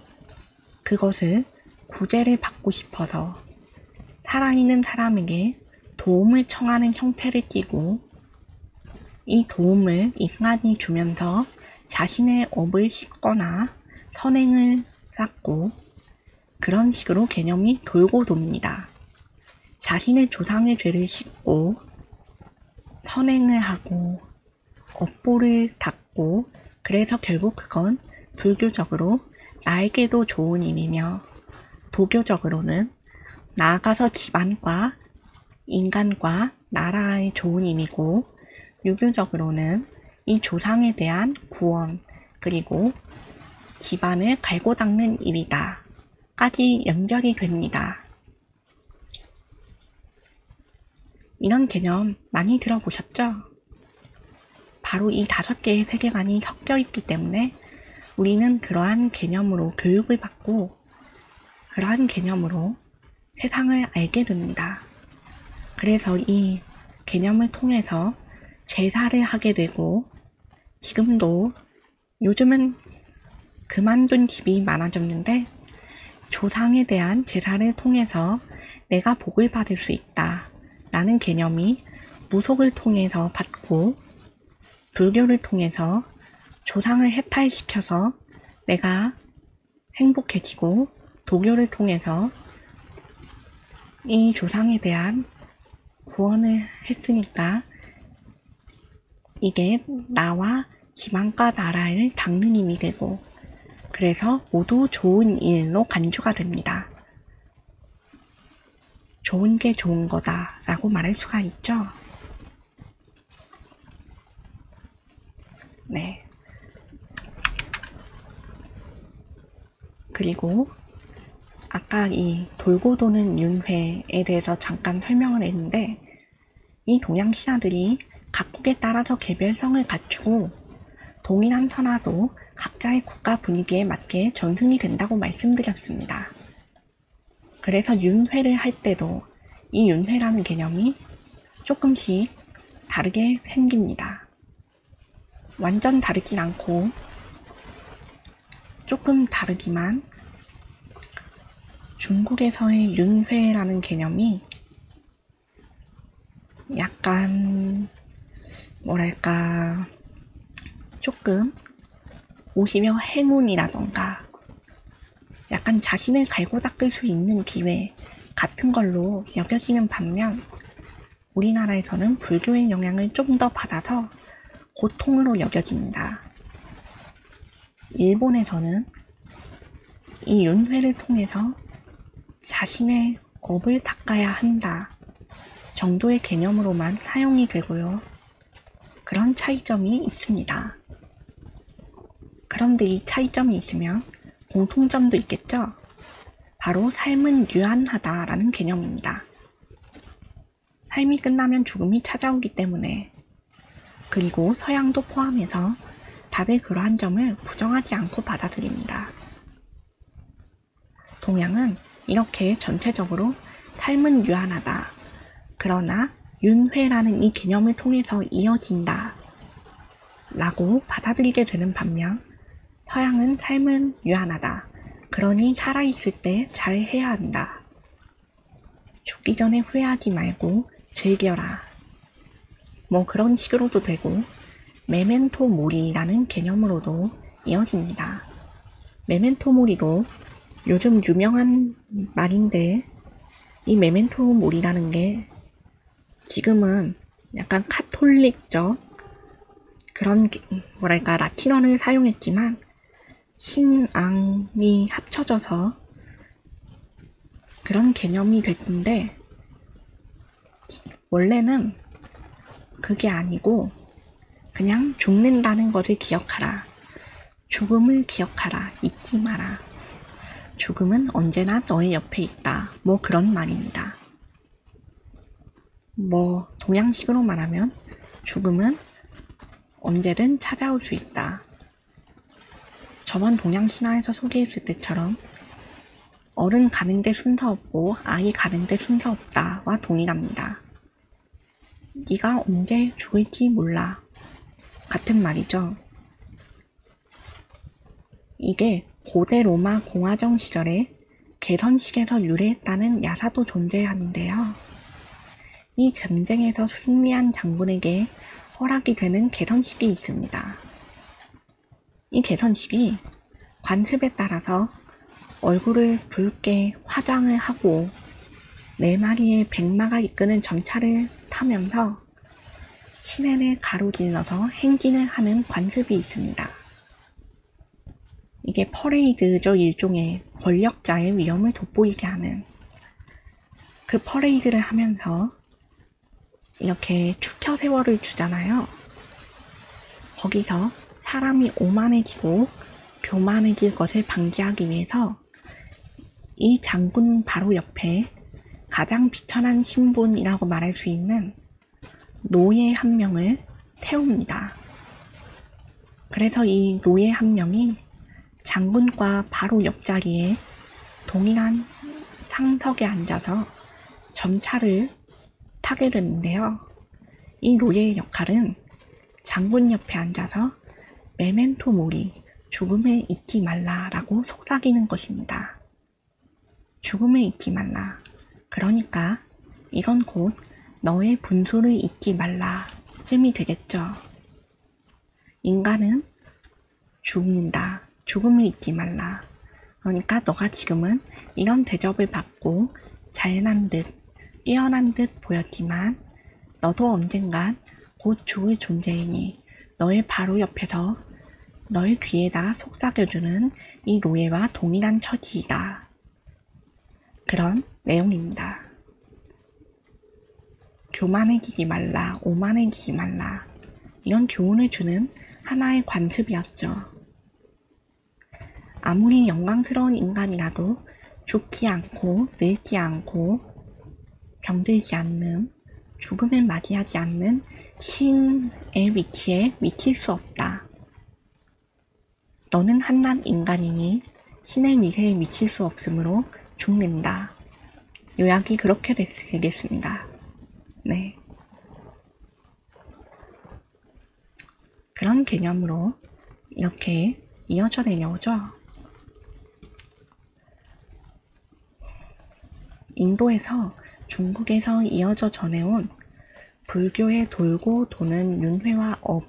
그것을 구제를 받고 싶어서 살아있는 사람에게 도움을 청하는 형태를 띠고 이 도움을 인간이 주면서 자신의 업을 씻거나 선행을 쌓고 그런 식으로 개념이 돌고 돕니다. 자신의 조상의 죄를 씻고 선행을 하고 업보를 닦고 그래서 결국 그건 불교적으로 나에게도 좋은 힘이며 도교적으로는 나아가서 집안과 인간과 나라의 좋은 힘이고 유교적으로는 이 조상에 대한 구원 그리고 집안을 갈고 닦는 일이다 까지 연결이 됩니다. 이런 개념 많이 들어보셨죠? 바로 이 5개의 세계관이 섞여 있기 때문에 우리는 그러한 개념으로 교육을 받고 그러한 개념으로 세상을 알게 됩니다. 그래서 이 개념을 통해서 제사를 하게 되고 지금도 요즘은 그만둔 집이 많아졌는데 조상에 대한 제사를 통해서 내가 복을 받을 수 있다 라는 개념이 무속을 통해서 받고 불교를 통해서 조상을 해탈시켜서 내가 행복해지고 도교를 통해서 이 조상에 대한 구원을 했으니까 이게 나와 지방과 나라를 닦는 힘이 되고 그래서 모두 좋은 일로 간주가 됩니다. 좋은 게 좋은 거다 라고 말할 수가 있죠. 네. 그리고 아까 이 돌고 도는 윤회에 대해서 잠깐 설명을 했는데 이 동양 신화들이 각국에 따라서 개별성을 갖추고 동일한 선화도 각자의 국가 분위기에 맞게 전승이 된다고 말씀드렸습니다. 그래서 윤회를 할 때도 이 윤회라는 개념이 조금씩 다르게 생깁니다. 완전 다르진 않고 조금 다르지만 중국에서의 윤회라는 개념이 약간 뭐랄까 조금 오시며 행운이라던가 약간 자신을 갈고 닦을 수 있는 기회 같은 걸로 여겨지는 반면 우리나라에서는 불교의 영향을 좀 더 받아서 고통으로 여겨집니다. 일본에서는 이 윤회를 통해서 자신의 업을 닦아야 한다 정도의 개념으로만 사용이 되고요. 그런 차이점이 있습니다. 그런데 이 차이점이 있으면 공통점도 있겠죠? 바로 삶은 유한하다라는 개념입니다. 삶이 끝나면 죽음이 찾아오기 때문에 그리고 서양도 포함해서 다들 그러한 점을 부정하지 않고 받아들입니다. 동양은 이렇게 전체적으로 삶은 유한하다. 그러나 윤회라는 이 개념을 통해서 이어진다. 라고 받아들이게 되는 반면 서양은 삶은 유한하다. 그러니 살아있을 때 잘 해야 한다. 죽기 전에 후회하지 말고 즐겨라. 뭐 그런 식으로도 되고 메멘토 모리라는 개념으로도 이어집니다. 메멘토 모리도 요즘 유명한 말인데 이 메멘토 모리라는 게 지금은 약간 카톨릭적 그런 뭐랄까 라틴어를 사용했지만 신앙이 합쳐져서 그런 개념이 됐는데 원래는 그게 아니고 그냥 죽는다는 것을 기억하라. 죽음을 기억하라. 잊지 마라. 죽음은 언제나 너의 옆에 있다. 뭐 그런 말입니다. 뭐 동양식으로 말하면 죽음은 언제든 찾아올 수 있다. 저번 동양 신화에서 소개했을 때처럼 어른 가는데 순서 없고 아이 가는데 순서 없다와 동일합니다. 네가 언제 죽을지 몰라. 같은 말이죠. 이게 고대 로마 공화정 시절에 개선식에서 유래했다는 야사도 존재하는데요. 이 전쟁에서 승리한 장군에게 허락이 되는 개선식이 있습니다. 이 개선식이 관습에 따라서 얼굴을 붉게 화장을 하고 4마리의 백마가 이끄는 전차를 타면서 시내를 가로질러서 행진을 하는 관습이 있습니다. 이게 퍼레이드죠. 일종의 권력자의 위엄을 돋보이게 하는 그 퍼레이드를 하면서 이렇게 축혀 세월을 주잖아요. 거기서 사람이 오만해지고 교만해질 것을 방지하기 위해서 이 장군 바로 옆에 가장 비천한 신분이라고 말할 수 있는 노예 한 명을 태웁니다. 그래서 이 노예 한 명이 장군과 바로 옆자리에 동일한 상석에 앉아서 전차를 타게 되는데요. 이 노예의 역할은 장군 옆에 앉아서 메멘토 모리, 죽음을 잊지 말라라고 속삭이는 것입니다. 죽음을 잊지 말라. 그러니까 이건 곧 너의 분수를 잊지 말라 쯤이 되겠죠. 인간은 죽는다. 죽음을 잊지 말라. 그러니까 너가 지금은 이런 대접을 받고 잘난 듯, 뛰어난 듯 보였지만 너도 언젠간 곧 죽을 존재이니 너의 바로 옆에서 너의 귀에다 속삭여주는 이 노예와 동일한 처지이다. 그런 내용입니다. 교만해지지 말라, 오만해지지 말라. 이런 교훈을 주는 하나의 관습이었죠. 아무리 영광스러운 인간이라도 죽지 않고 늙지 않고 병들지 않는 죽음을 맞이하지 않는 신의 위치에 미칠 수 없다. 너는 한낱 인간이니 신의 위세에 미칠 수 없으므로 죽는다. 요약이 그렇게 되겠습니다. 네. 그런 개념으로 이렇게 이어져 내려오죠. 인도에서 중국에서 이어져 전해온 불교의 돌고 도는 윤회와 업,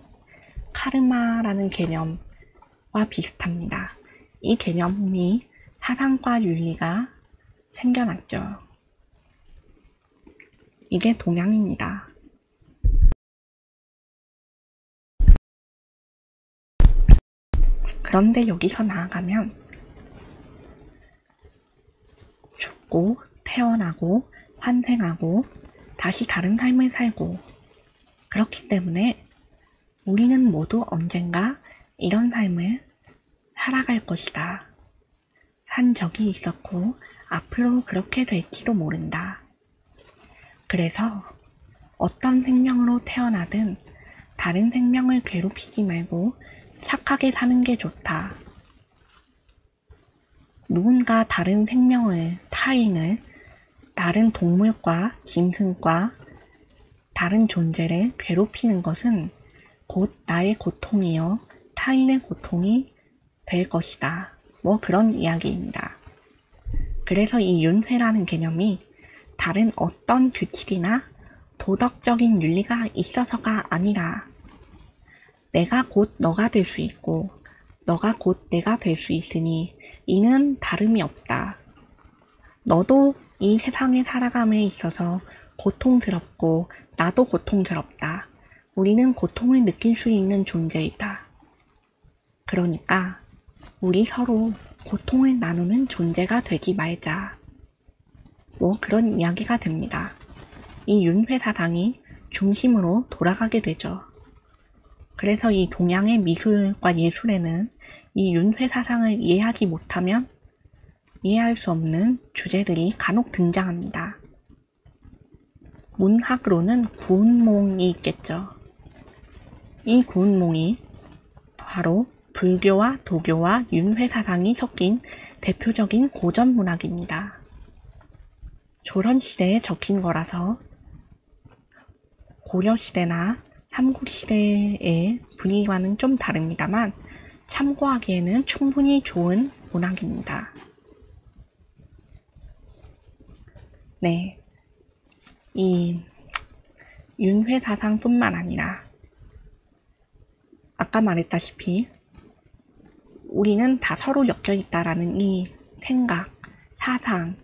카르마라는 개념과 비슷합니다. 이 개념이 사상과 윤리가 생겨났죠. 이게 동양입니다. 그런데 여기서 나아가면 죽고 태어나고 환생하고 다시 다른 삶을 살고 그렇기 때문에 우리는 모두 언젠가 이런 삶을 살아갈 것이다. 산 적이 있었고 앞으로 그렇게 될지도 모른다. 그래서 어떤 생명으로 태어나든 다른 생명을 괴롭히지 말고 착하게 사는 게 좋다. 누군가 다른 생명을, 타인을, 다른 동물과 짐승과 다른 존재를 괴롭히는 것은 곧 나의 고통이요, 타인의 고통이 될 것이다. 뭐 그런 이야기입니다. 그래서 이 윤회라는 개념이 다른 어떤 규칙이나 도덕적인 윤리가 있어서가 아니라 내가 곧 너가 될 수 있고 너가 곧 내가 될 수 있으니 이는 다름이 없다. 너도 이 세상에 살아감에 있어서 고통스럽고 나도 고통스럽다. 우리는 고통을 느낄 수 있는 존재이다. 그러니까 우리 서로 고통을 나누는 존재가 되지 말자. 뭐 그런 이야기가 됩니다. 이 윤회 사상이 중심으로 돌아가게 되죠. 그래서 이 동양의 미술과 예술에는 이 윤회 사상을 이해하지 못하면 이해할 수 없는 주제들이 간혹 등장합니다. 문학으로는 구운몽이 있겠죠. 이 구운몽이 바로 불교와 도교와 윤회 사상이 섞인 대표적인 고전 문학입니다. 조선시대에 적힌 거라서 고려시대나 삼국시대의 분위기와는 좀 다릅니다만 참고하기에는 충분히 좋은 문학입니다. 네, 이 윤회 사상뿐만 아니라 아까 말했다시피 우리는 다 서로 엮여 있다라는 이 생각, 사상이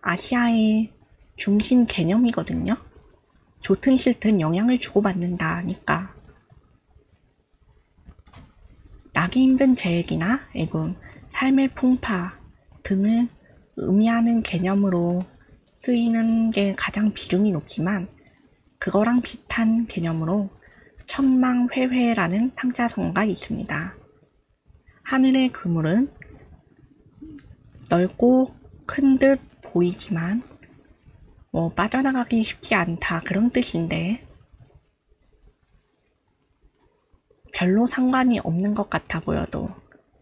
아시아의 중심 개념이거든요. 좋든 싫든 영향을 주고받는다니까. 나기 힘든 재해기나 애군, 삶의 풍파 등을 의미하는 개념으로 쓰이는 게 가장 비중이 높지만 그거랑 비슷한 개념으로 천망회회라는 상자성어가 있습니다. 하늘의 그물은 넓고 큰 듯 보이지만 빠져나가기 쉽지 않다 그런 뜻인데 별로 상관이 없는 것 같아 보여도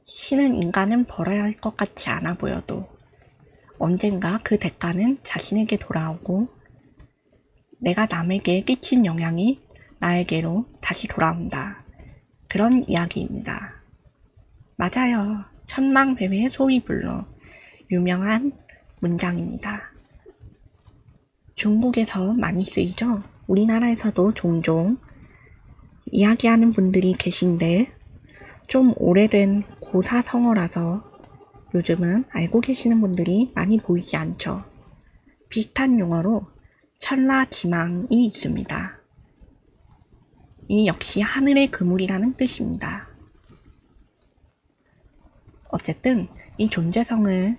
신은 인간은 벌어야 할 것 같지 않아 보여도 언젠가 그 대가는 자신에게 돌아오고 내가 남에게 끼친 영향이 나에게로 다시 돌아온다. 그런 이야기입니다. 맞아요. 천망회회의 소위불로 유명한 문장입니다. 중국에서 많이 쓰이죠. 우리나라에서도 종종 이야기하는 분들이 계신데 좀 오래된 고사성어라서 요즘은 알고 계시는 분들이 많이 보이지 않죠. 비슷한 용어로 천라지망이 있습니다. 이 역시 하늘의 그물이라는 뜻입니다. 어쨌든 이 존재성을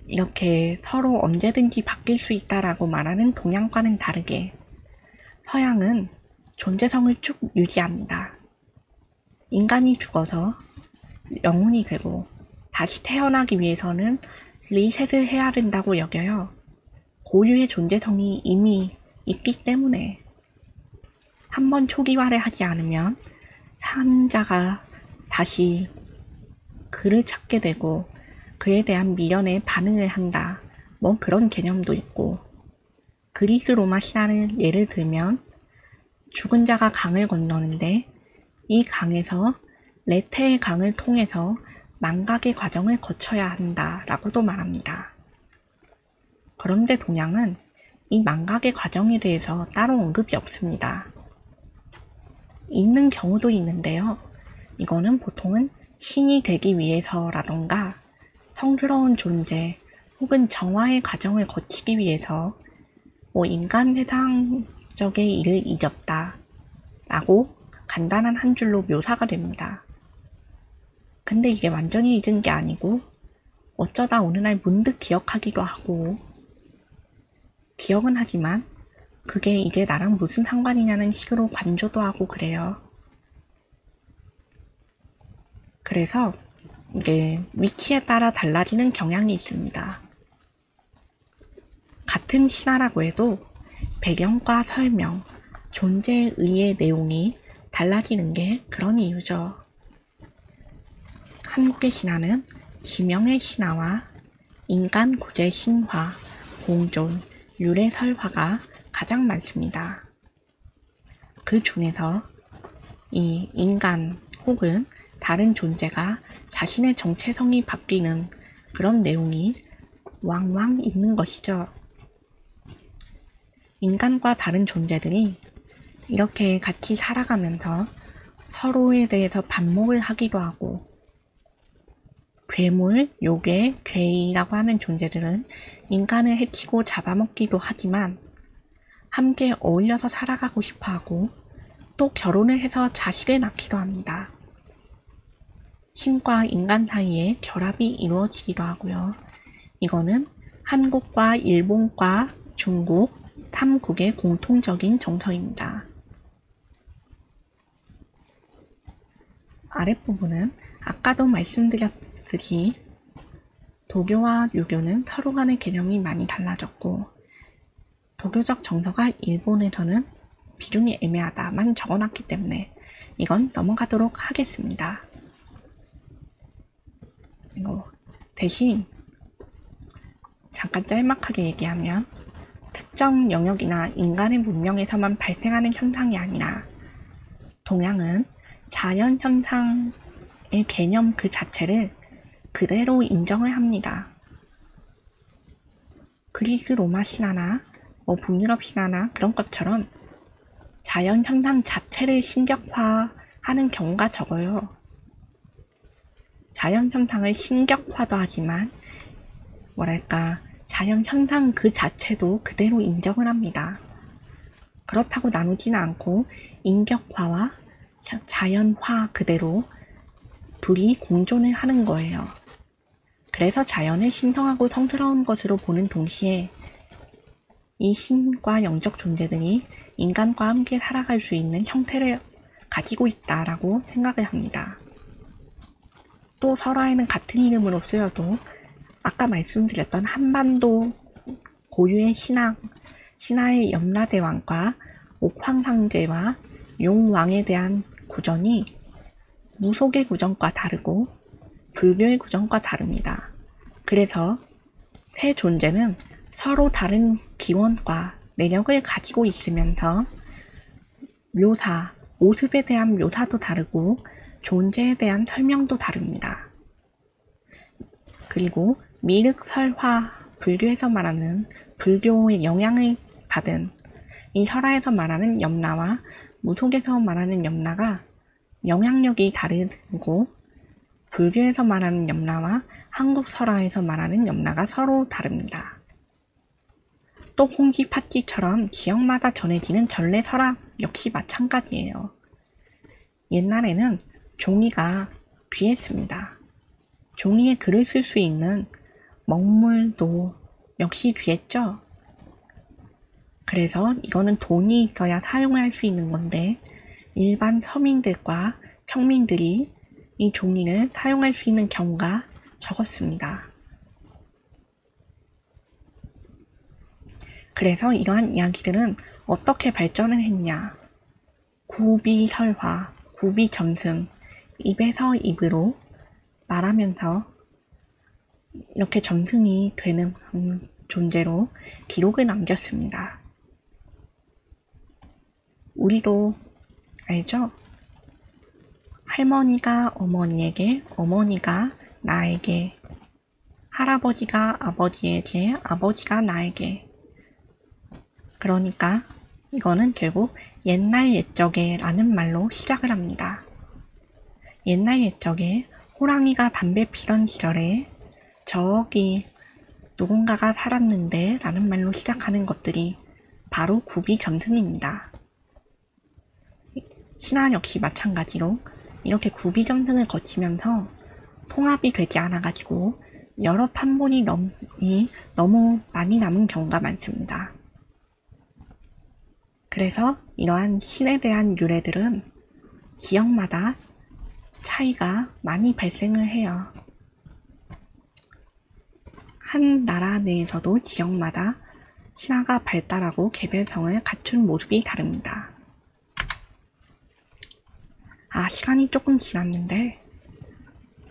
이렇게 서로 언제든지 바뀔 수 있다라고 말하는 동양과는 다르게 서양은 존재성을 쭉 유지합니다. 인간이 죽어서 영혼이 되고 다시 태어나기 위해서는 리셋을 해야 된다고 여겨요. 고유의 존재성이 이미 있기 때문에 한번 초기화를 하지 않으면 사자가 다시 그를 찾게 되고 그에 대한 미련에 반응을 한다. 뭐 그런 개념도 있고, 그리스 로마 신화를 예를 들면 죽은 자가 강을 건너는데 이 강에서 레테의 강을 통해서 망각의 과정을 거쳐야 한다라고도 말합니다. 그런데 동양은 이 망각의 과정에 대해서 따로 언급이 없습니다. 있는 경우도 있는데요. 이거는 보통은 신이 되기 위해서라던가 성스러운 존재 혹은 정화의 과정을 거치기 위해서 인간 세상적의 일을 잊었다 라고 간단한 한 줄로 묘사가 됩니다. 근데 이게 완전히 잊은 게 아니고 어쩌다 어느 날 문득 기억하기도 하고, 기억은 하지만 그게 이게 나랑 무슨 상관이냐는 식으로 관조도 하고 그래요. 그래서 이게 위치에 따라 달라지는 경향이 있습니다. 같은 신화라고 해도 배경과 설명, 존재의 의의 내용이 달라지는 게 그런 이유죠. 한국의 신화는 지명의 신화와 인간 구제 신화, 공존, 유래 설화가 가장 많습니다. 그 중에서 이 인간 혹은 다른 존재가 자신의 정체성이 바뀌는 그런 내용이 왕왕 있는 것이죠. 인간과 다른 존재들이 이렇게 같이 살아가면서 서로에 대해서 반목을 하기도 하고, 괴물, 요괴, 괴이라고 하는 존재들은 인간을 해치고 잡아먹기도 하지만 함께 어울려서 살아가고 싶어하고 또 결혼을 해서 자식을 낳기도 합니다. 신과 인간 사이에 결합이 이루어지기도 하고요. 이거는 한국과 일본과 중국, 삼국의 공통적인 정서입니다. 아랫부분은 아까도 말씀드렸듯이 도교와 유교는 서로 간의 개념이 많이 달라졌고, 도교적 정서가 일본에서는 비중이 애매하다만 적어놨기 때문에 이건 넘어가도록 하겠습니다. 대신 잠깐 짤막하게 얘기하면 특정 영역이나 인간의 문명에서만 발생하는 현상이 아니라 동양은 자연 현상의 개념 그 자체를 그대로 인정을 합니다. 그리스 로마 신화나 북유럽 신화나 그런 것처럼 자연 현상 자체를 신격화하는 경우가 적어요. 자연 현상을 신격화도 하지만 자연 현상 그 자체도 그대로 인정을 합니다. 그렇다고 나누지는 않고 인격화와 자연화 그대로 둘이 공존을 하는 거예요. 그래서 자연을 신성하고 성스러운 것으로 보는 동시에 이 신과 영적 존재들이 인간과 함께 살아갈 수 있는 형태를 가지고 있다라고 생각을 합니다. 또 설화에는 같은 이름으로 쓰여도 아까 말씀드렸던 한반도 고유의 신화의 염라대왕과 옥황상제와 용왕에 대한 구전이 무속의 구전과 다르고 불교의 구전과 다릅니다. 그래서 세 존재는 서로 다른 기원과 내력을 가지고 있으면서 모습에 대한 묘사도 다르고 존재에 대한 설명도 다릅니다. 그리고 미륵설화, 불교에서 말하는 불교의 영향을 받은 이 설화에서 말하는 염라와 무속에서 말하는 염라가 영향력이 다르고 불교에서 말하는 염라와 한국 설화에서 말하는 염라가 서로 다릅니다. 또 홍시 팥쥐처럼 지역마다 전해지는 전래 설화 역시 마찬가지예요. 옛날에는 종이가 귀했습니다. 종이에 글을 쓸 수 있는 먹물도 역시 귀했죠. 그래서 이거는 돈이 있어야 사용할 수 있는 건데 일반 서민들과 평민들이 이 종이를 사용할 수 있는 경우가 적었습니다. 그래서 이러한 이야기들은 어떻게 발전을 했냐. 구비설화, 구비점승, 입에서 입으로 말하면서 이렇게 점승이 되는 존재로 기록을 남겼습니다. 우리도 알죠? 할머니가 어머니에게, 어머니가 나에게, 할아버지가 아버지에게, 아버지가 나에게. 그러니까 이거는 결국 옛날 옛적에 라는 말로 시작을 합니다. 옛날 옛적에 호랑이가 담배 피던 시절에 저기 누군가가 살았는데 라는 말로 시작하는 것들이 바로 구비점승입니다. 신화 역시 마찬가지로 이렇게 구비점승을 거치면서 통합이 되지 않아가지고 여러 판본이 너무 많이 남은 경우가 많습니다. 그래서 이러한 신에 대한 유래들은 지역마다 차이가 많이 발생을 해요. 한 나라 내에서도 지역마다 신화가 발달하고 개별성을 갖춘 모습이 다릅니다. 시간이 조금 지났는데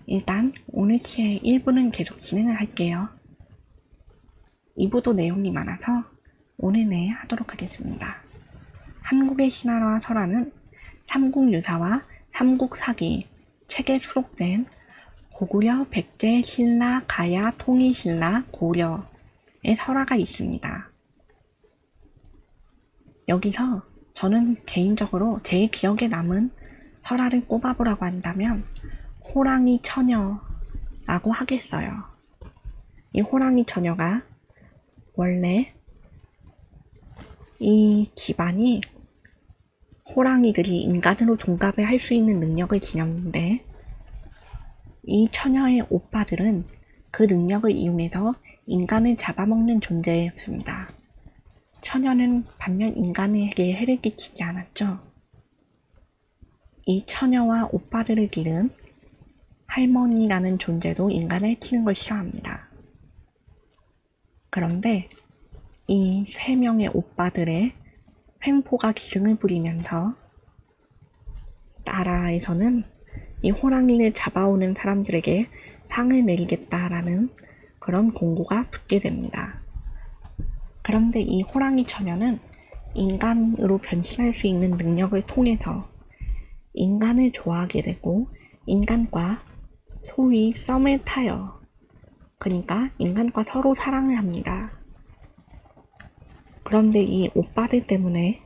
일단 오늘 시의 1부는 계속 진행을 할게요. 2부도 내용이 많아서 오늘 내에 하도록 하겠습니다. 한국의 신화와 설화는 삼국유사와 삼국사기 책에 수록된 고구려, 백제, 신라, 가야, 통일신라, 고려의 설화가 있습니다. 여기서 저는 개인적으로 제일 기억에 남은 설화를 꼽아보라고 한다면 호랑이 처녀라고 하겠어요. 이 호랑이 처녀가 원래 이 집안이 호랑이들이 인간으로 동갑을 할 수 있는 능력을 지녔는데 이 처녀의 오빠들은 그 능력을 이용해서 인간을 잡아먹는 존재였습니다. 처녀는 반면 인간에게 해를 끼치지 않았죠. 이 처녀와 오빠들을 기른 할머니라는 존재도 인간을 해치는 걸 싫어합니다. 그런데 이 세 명의 오빠들의 횡포가 기승을 부리면서 나라에서는 이 호랑이를 잡아오는 사람들에게 상을 내리겠다라는 그런 공고가 붙게 됩니다. 그런데 이 호랑이 처녀는 인간으로 변신할 수 있는 능력을 통해서 인간을 좋아하게 되고 인간과 소위 썸을 타요. 그러니까 인간과 서로 사랑을 합니다. 그런데 이 오빠들 때문에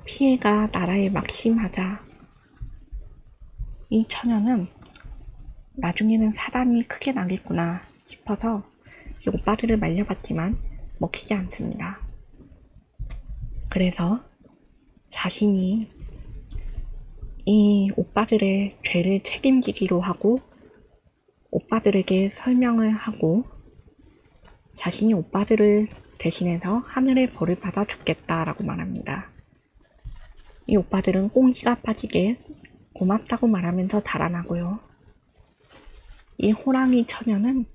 피해가 나라에 막심하자 이 처녀는 나중에는 사단이 크게 나겠구나 싶어서 이 오빠들을 말려봤지만 먹히지 않습니다. 그래서 자신이 이 오빠들의 죄를 책임지기로 하고 오빠들에게 설명을 하고 자신이 오빠들을 대신해서 하늘의 벌을 받아 죽겠다라고 말합니다. 이 오빠들은 꽁지가 빠지게 고맙다고 말하면서 달아나고요. 이 호랑이 처녀는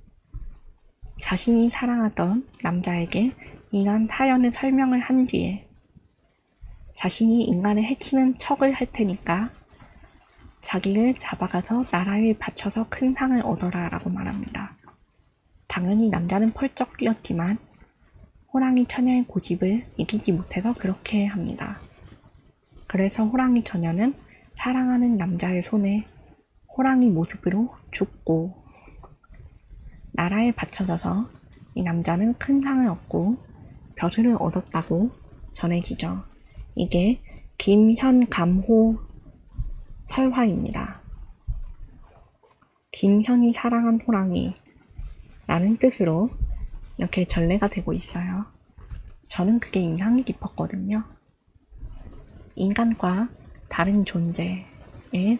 자신이 사랑하던 남자에게 이러한 사연을 설명을 한 뒤에 자신이 인간을 해치는 척을 할 테니까 자기를 잡아가서 나라에 바쳐서 큰 상을 얻어라 라고 말합니다. 당연히 남자는 펄쩍 뛰었지만 호랑이 처녀의 고집을 이기지 못해서 그렇게 합니다. 그래서 호랑이 처녀는 사랑하는 남자의 손에 호랑이 모습으로 죽고 나라에 바쳐져서 이 남자는 큰 상을 얻고 벼슬을 얻었다고 전해지죠. 이게 김현감호 설화입니다. 김현이 사랑한 호랑이 라는 뜻으로 이렇게 전래가 되고 있어요. 저는 그게 인상이 깊었거든요. 인간과 다른 존재의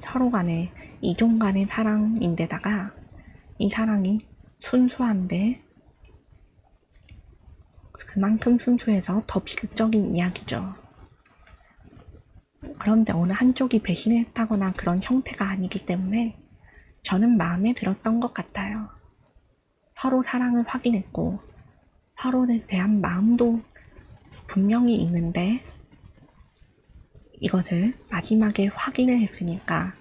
서로 간의 이종 간의 사랑인데다가 이 사랑이 순수한데 그만큼 순수해서 더 비극적인 이야기죠. 그런데 어느 한쪽이 배신을 했다거나 그런 형태가 아니기 때문에 저는 마음에 들었던 것 같아요. 서로 사랑을 확인했고 서로에 대한 마음도 분명히 있는데 이것을 마지막에 확인을 했으니까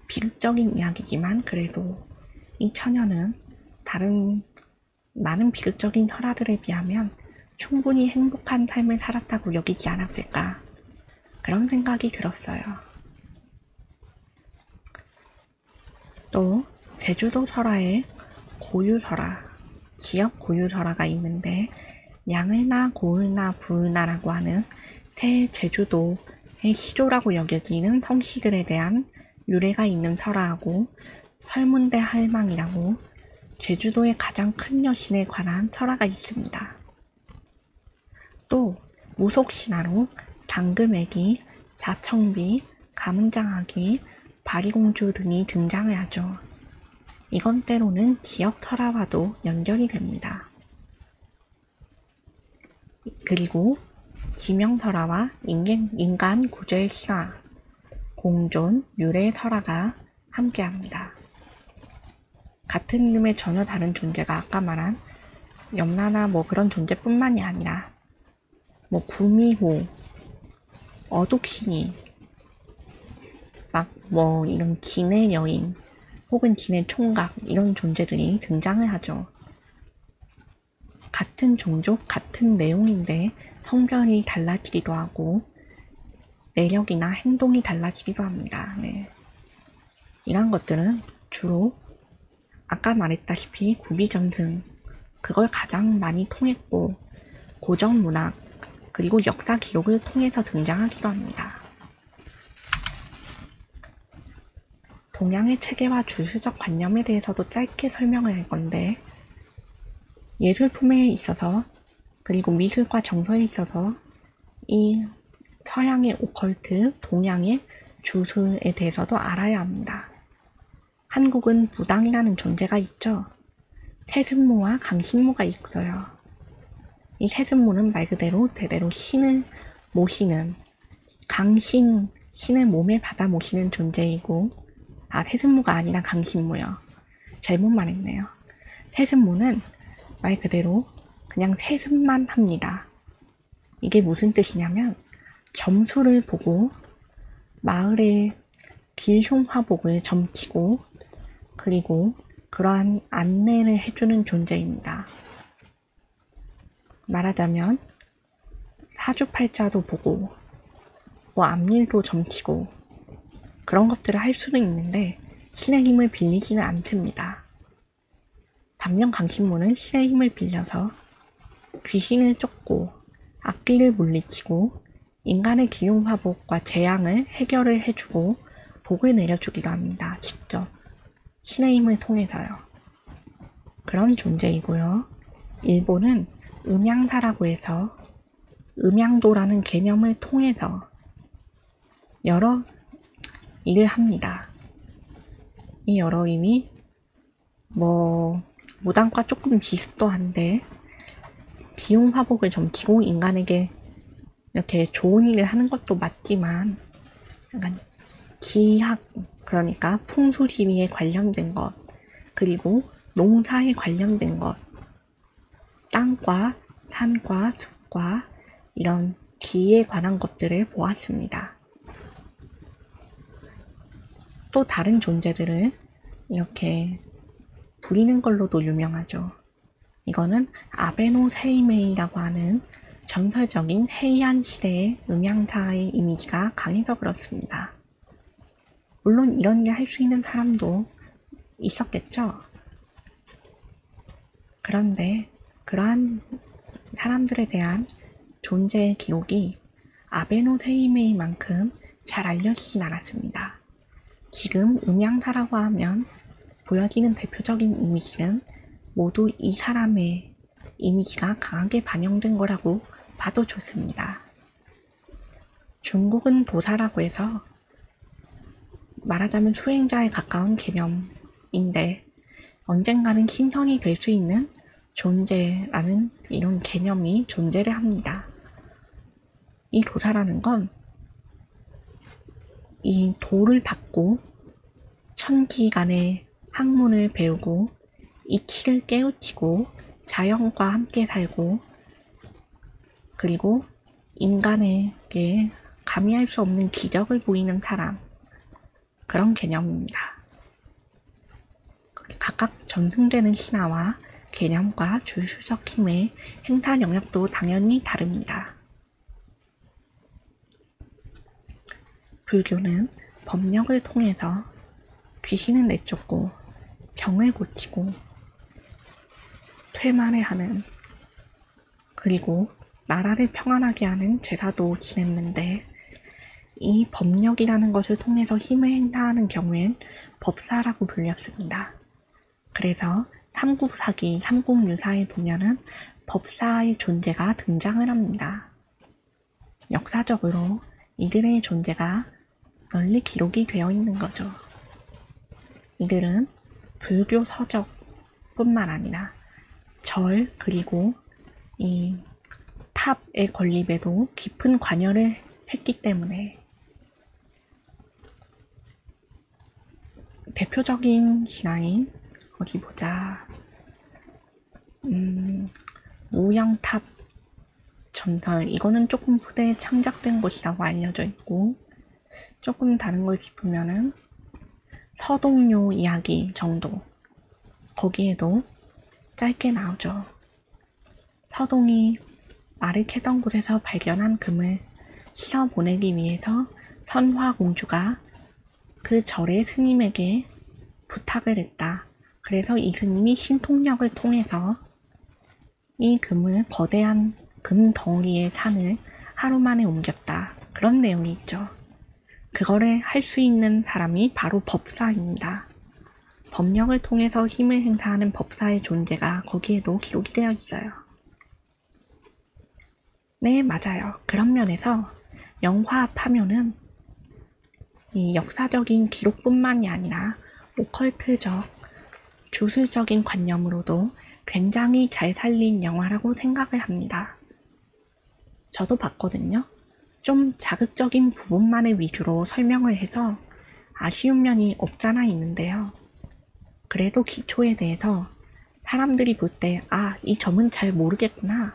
비극적인 이야기지만 그래도 이 처녀는 다른 많은 비극적인 설화들에 비하면 충분히 행복한 삶을 살았다고 여기지 않았을까 그런 생각이 들었어요. 또 제주도 설화에 고유설화, 지역 고유설화가 있는데 양을나 고을나 부을나라고 하는 새 제주도의 시조라고 여겨지는 성씨들에 대한 유래가 있는 설화하고 설문대 할망이라고 제주도의 가장 큰 여신에 관한 설화가 있습니다. 또 무속신화로 당금애기, 자청비, 가문장아기, 바리공주 등이 등장을 하죠. 이건 때로는 지역 설화와도 연결이 됩니다. 그리고 지명설화와 인간 구조의 신화, 공존, 유래 설화가 함께합니다. 같은 이름의 전혀 다른 존재가 아까 말한 염라나 뭐 그런 존재뿐만이 아니라 뭐 구미호, 어둑신이, 막 뭐 이런 진의 여인 혹은 진의 총각 이런 존재들이 등장을 하죠. 같은 종족, 같은 내용인데 성별이 달라지기도 하고 매력이나 행동이 달라지기도 합니다. 네. 이런 것들은 주로 아까 말했다시피 구비전승 그걸 가장 많이 통했고 고정문학 그리고 역사 기록을 통해서 등장하기도 합니다. 동양의 체계와 주술적 관념에 대해서도 짧게 설명을 할 건데 예술품에 있어서 그리고 미술과 정서에 있어서 이 서양의 오컬트, 동양의 주술에 대해서도 알아야 합니다. 한국은 무당이라는 존재가 있죠. 세습모와 강신모가 있어요. 이 세습모는 말 그대로 대대로 신을 모시는 강신, 신을 몸에 받아 모시는 존재이고 세습모가 아니라 강신모요. 잘못 말했네요. 세습모는 말 그대로 그냥 세습만 합니다. 이게 무슨 뜻이냐면 점수를 보고 마을의 길흉화복을 점치고 그리고 그러한 안내를 해주는 존재입니다. 말하자면 사주팔자도 보고 뭐 앞일도 점치고 그런 것들을 할 수는 있는데 신의 힘을 빌리지는 않습니다. 반면 강신모는 신의 힘을 빌려서 귀신을 쫓고 악귀를 물리치고 인간의 기흉화복과 재앙을 해결을 해주고 복을 내려주기도 합니다. 직접 신의 힘을 통해서요. 그런 존재이고요. 일본은 음양사라고 해서 음양도라는 개념을 통해서 여러 일을 합니다. 이 여러 힘이 뭐 무당과 조금 비슷도 한데 기흉화복을 점치고 인간에게 이렇게 좋은 일을 하는 것도 맞지만 약간 기학 그러니까 풍수지리에 관련된 것 그리고 농사에 관련된 것 땅과 산과 숲과 이런 기에 관한 것들을 보았습니다. 또 다른 존재들을 이렇게 부리는 걸로도 유명하죠. 이거는 아베노 세이메이라고 하는 전설적인 헤이안 시대의 음양사의 이미지가 강해서 그렇습니다. 물론 이런 일 할 수 있는 사람도 있었겠죠. 그런데 그러한 사람들에 대한 존재의 기록이 아베노 세이메이만큼 잘 알려지진 않았습니다. 지금 음양사라고 하면 보여지는 대표적인 이미지는 모두 이 사람의 이미지가 강하게 반영된 거라고 봐도 좋습니다. 중국은 도사라고 해서 말하자면 수행자에 가까운 개념인데 언젠가는 신선이 될 수 있는 존재라는 이런 개념이 존재를 합니다. 이 도사라는 건 이 도를 닦고 천기간의 학문을 배우고 이치를 깨우치고 자연과 함께 살고 그리고 인간에게 감히 할 수 없는 기적을 보이는 사람, 그런 개념입니다. 각각 전승되는 신화와 개념과 주술적 힘의 행사 영역도 당연히 다릅니다. 불교는 법력을 통해서 귀신을 내쫓고 병을 고치고 퇴만을 하는 그리고 나라를 평안하게 하는 제사도 지냈는데 이 법력이라는 것을 통해서 힘을 행사하는 경우엔 법사라고 불렸습니다. 그래서 삼국사기, 삼국유사에 보면은 법사의 존재가 등장을 합니다. 역사적으로 이들의 존재가 널리 기록이 되어 있는 거죠. 이들은 불교 서적뿐만 아니라 절 그리고 이 탑의 건립에도 깊은 관여를 했기 때문에 대표적인 신화인 어디 보자 무영탑 전설, 이거는 조금 후대에 창작된 것이라고 알려져 있고 조금 다른 걸 짚으면은 서동요 이야기 정도, 거기에도 짧게 나오죠. 서동이 말을 캐던 곳에서 발견한 금을 실어 보내기 위해서 선화공주가 그 절의 스님에게 부탁을 했다. 그래서 이 스님이 신통력을 통해서 이 금을 거대한 금 덩어리의 산을 하루 만에 옮겼다. 그런 내용이 있죠. 그거를 할 수 있는 사람이 바로 법사입니다. 법력을 통해서 힘을 행사하는 법사의 존재가 거기에도 기록이 되어 있어요. 네, 맞아요. 그런 면에서 영화파묘는 이 역사적인 기록뿐만이 아니라 오컬트적, 주술적인 관념으로도 굉장히 잘 살린 영화라고 생각을 합니다. 저도 봤거든요. 좀 자극적인 부분만을 위주로 설명을 해서 아쉬운 면이 없잖아 있는데요. 그래도 기초에 대해서 사람들이 볼 때 이 점은 잘 모르겠구나.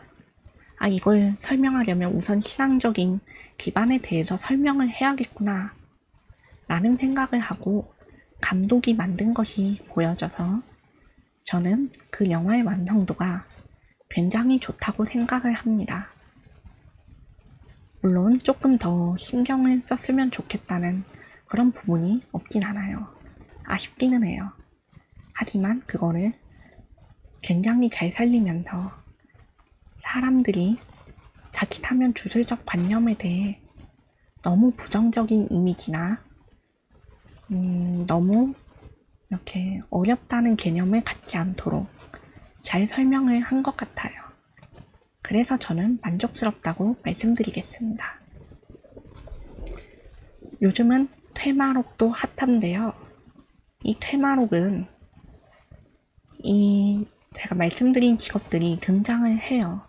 이걸 설명하려면 우선 신앙적인 기반에 대해서 설명을 해야겠구나. 라는 생각을 하고 감독이 만든 것이 보여져서 저는 그 영화의 완성도가 굉장히 좋다고 생각을 합니다. 물론 조금 더 신경을 썼으면 좋겠다는 그런 부분이 없진 않아요. 아쉽기는 해요. 하지만 그거를 굉장히 잘 살리면서 사람들이 자칫하면 주술적 관념에 대해 너무 부정적인 이미지나 너무 이렇게 어렵다는 개념을 갖지 않도록 잘 설명을 한 것 같아요. 그래서 저는 만족스럽다고 말씀드리겠습니다. 요즘은 퇴마록도 핫한데요. 이 퇴마록은 제가 말씀드린 직업들이 등장을 해요.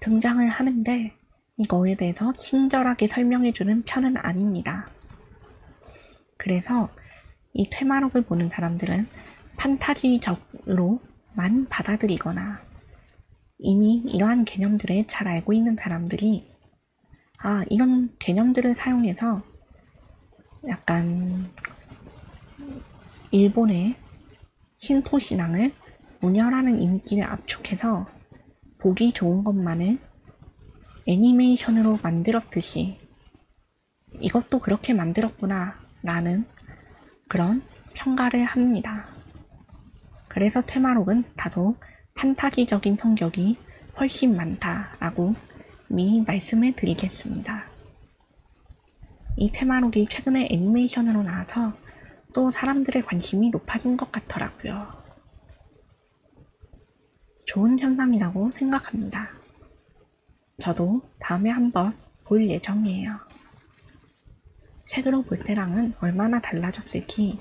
등장을 하는데 이거에 대해서 친절하게 설명해주는 편은 아닙니다. 그래서 이 퇴마록을 보는 사람들은 판타지적으로만 받아들이거나 이미 이러한 개념들을 잘 알고 있는 사람들이 이런 개념들을 사용해서 약간 일본의 신토 신앙을 문열하는 이미지를 압축해서 보기 좋은 것만을 애니메이션으로 만들었듯이 이것도 그렇게 만들었구나 라는 그런 평가를 합니다. 그래서 퇴마록은 다소 판타지적인 성격이 훨씬 많다라고 미리 말씀을 드리겠습니다. 이 테마록이 최근에 애니메이션으로 나와서 또 사람들의 관심이 높아진 것 같더라고요. 좋은 현상이라고 생각합니다. 저도 다음에 한번 볼 예정이에요. 책으로 볼 때랑은 얼마나 달라졌을지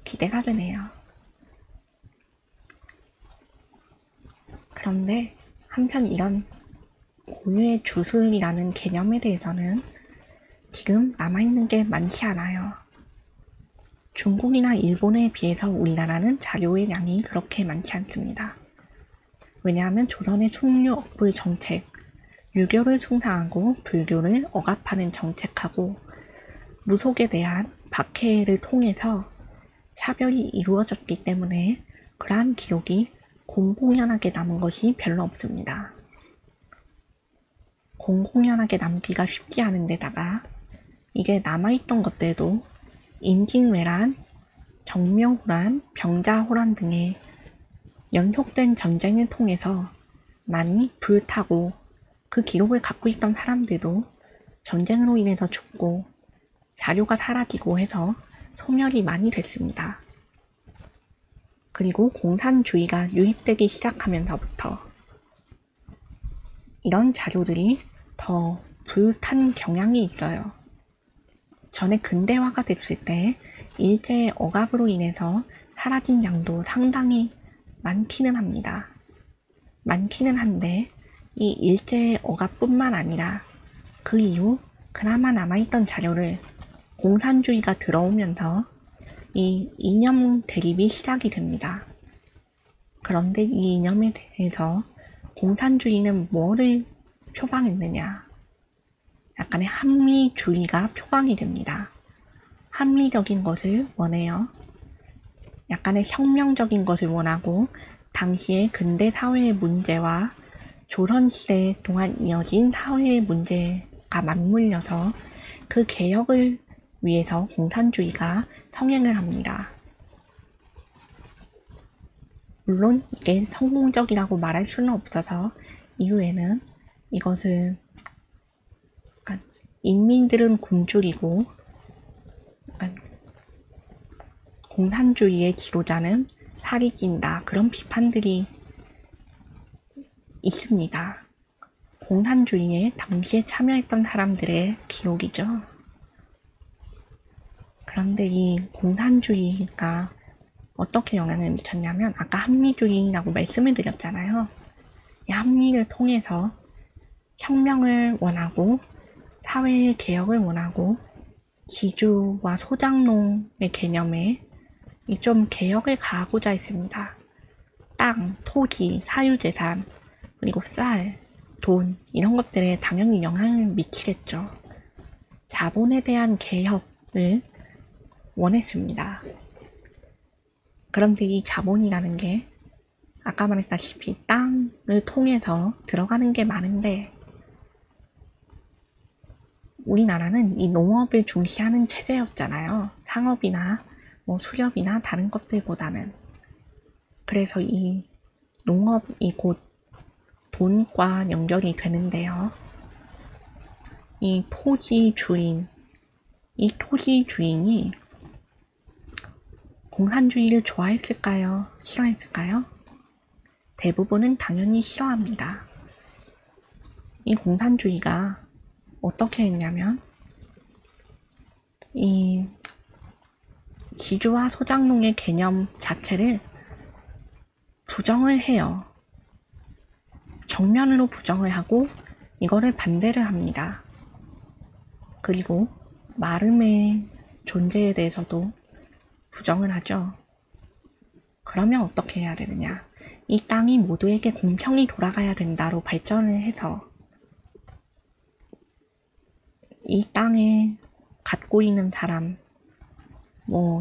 기대가 되네요. 그런데 한편 이런 고유의 주술이라는 개념에 대해서는 지금 남아있는 게 많지 않아요. 중국이나 일본에 비해서 우리나라는 자료의 양이 그렇게 많지 않습니다. 왜냐하면 조선의 충류 억불 정책, 유교를 숭상하고 불교를 억압하는 정책하고 무속에 대한 박해를 통해서 차별이 이루어졌기 때문에 그러한 기록이 공공연하게 남은 것이 별로 없습니다. 공공연하게 남기가 쉽지 않은 데다가 이게 남아있던 것들도 임진왜란, 정묘호란, 병자호란 등의 연속된 전쟁을 통해서 많이 불타고 그 기록을 갖고 있던 사람들도 전쟁으로 인해서 죽고 자료가 사라지고 해서 소멸이 많이 됐습니다. 그리고 공산주의가 유입되기 시작하면서부터 이런 자료들이 더 불탄 경향이 있어요. 전에 근대화가 됐을 때 일제의 억압으로 인해서 사라진 양도 상당히 많기는 합니다. 많기는 한데 이 일제의 억압뿐만 아니라 그 이후 그나마 남아있던 자료를 공산주의가 들어오면서 이 이념 대립이 시작이 됩니다. 그런데 이 이념에 대해서 공산주의는 뭐를 표방했느냐? 약간의 합리주의가 표방이 됩니다. 합리적인 것을 원해요. 약간의 혁명적인 것을 원하고 당시의 근대 사회의 문제와 조선시대 동안 이어진 사회의 문제가 맞물려서 그 개혁을 위해서 공산주의가 성행을 합니다. 물론 이게 성공적이라고 말할 수는 없어서 이후에는 이것을 인민들은 굶주리고 공산주의의 지도자는 살이 찐다, 그런 비판들이 있습니다. 공산주의에 당시에 참여했던 사람들의 기록이죠. 그런데 이 공산주의가 어떻게 영향을 미쳤냐면 아까 합리주의라고 말씀을 드렸잖아요. 이 합리를 통해서 혁명을 원하고 사회의 개혁을 원하고 지주와 소장농의 개념에 좀 개혁을 가하고자 했습니다. 땅, 토지, 사유재산, 그리고 쌀, 돈 이런 것들에 당연히 영향을 미치겠죠. 자본에 대한 개혁을 원했습니다. 그런데 이 자본이라는 게 아까 말했다시피 땅을 통해서 들어가는 게 많은데 우리나라는 이 농업을 중시하는 체제였잖아요. 상업이나 수렵이나 다른 것들보다는. 그래서 이 농업이 곧 돈과 연결이 되는데요. 이 토지 주인이 공산주의를 좋아했을까요? 싫어했을까요? 대부분은 당연히 싫어합니다. 이 공산주의가 어떻게 했냐면 이 지주와 소장농의 개념 자체를 부정을 해요. 정면으로 부정을 하고 이거를 반대를 합니다. 그리고 마름의 존재에 대해서도 부정을 하죠. 그러면 어떻게 해야 되느냐? 이 땅이 모두에게 공평히 돌아가야 된다로 발전을 해서 이 땅에 갖고 있는 사람,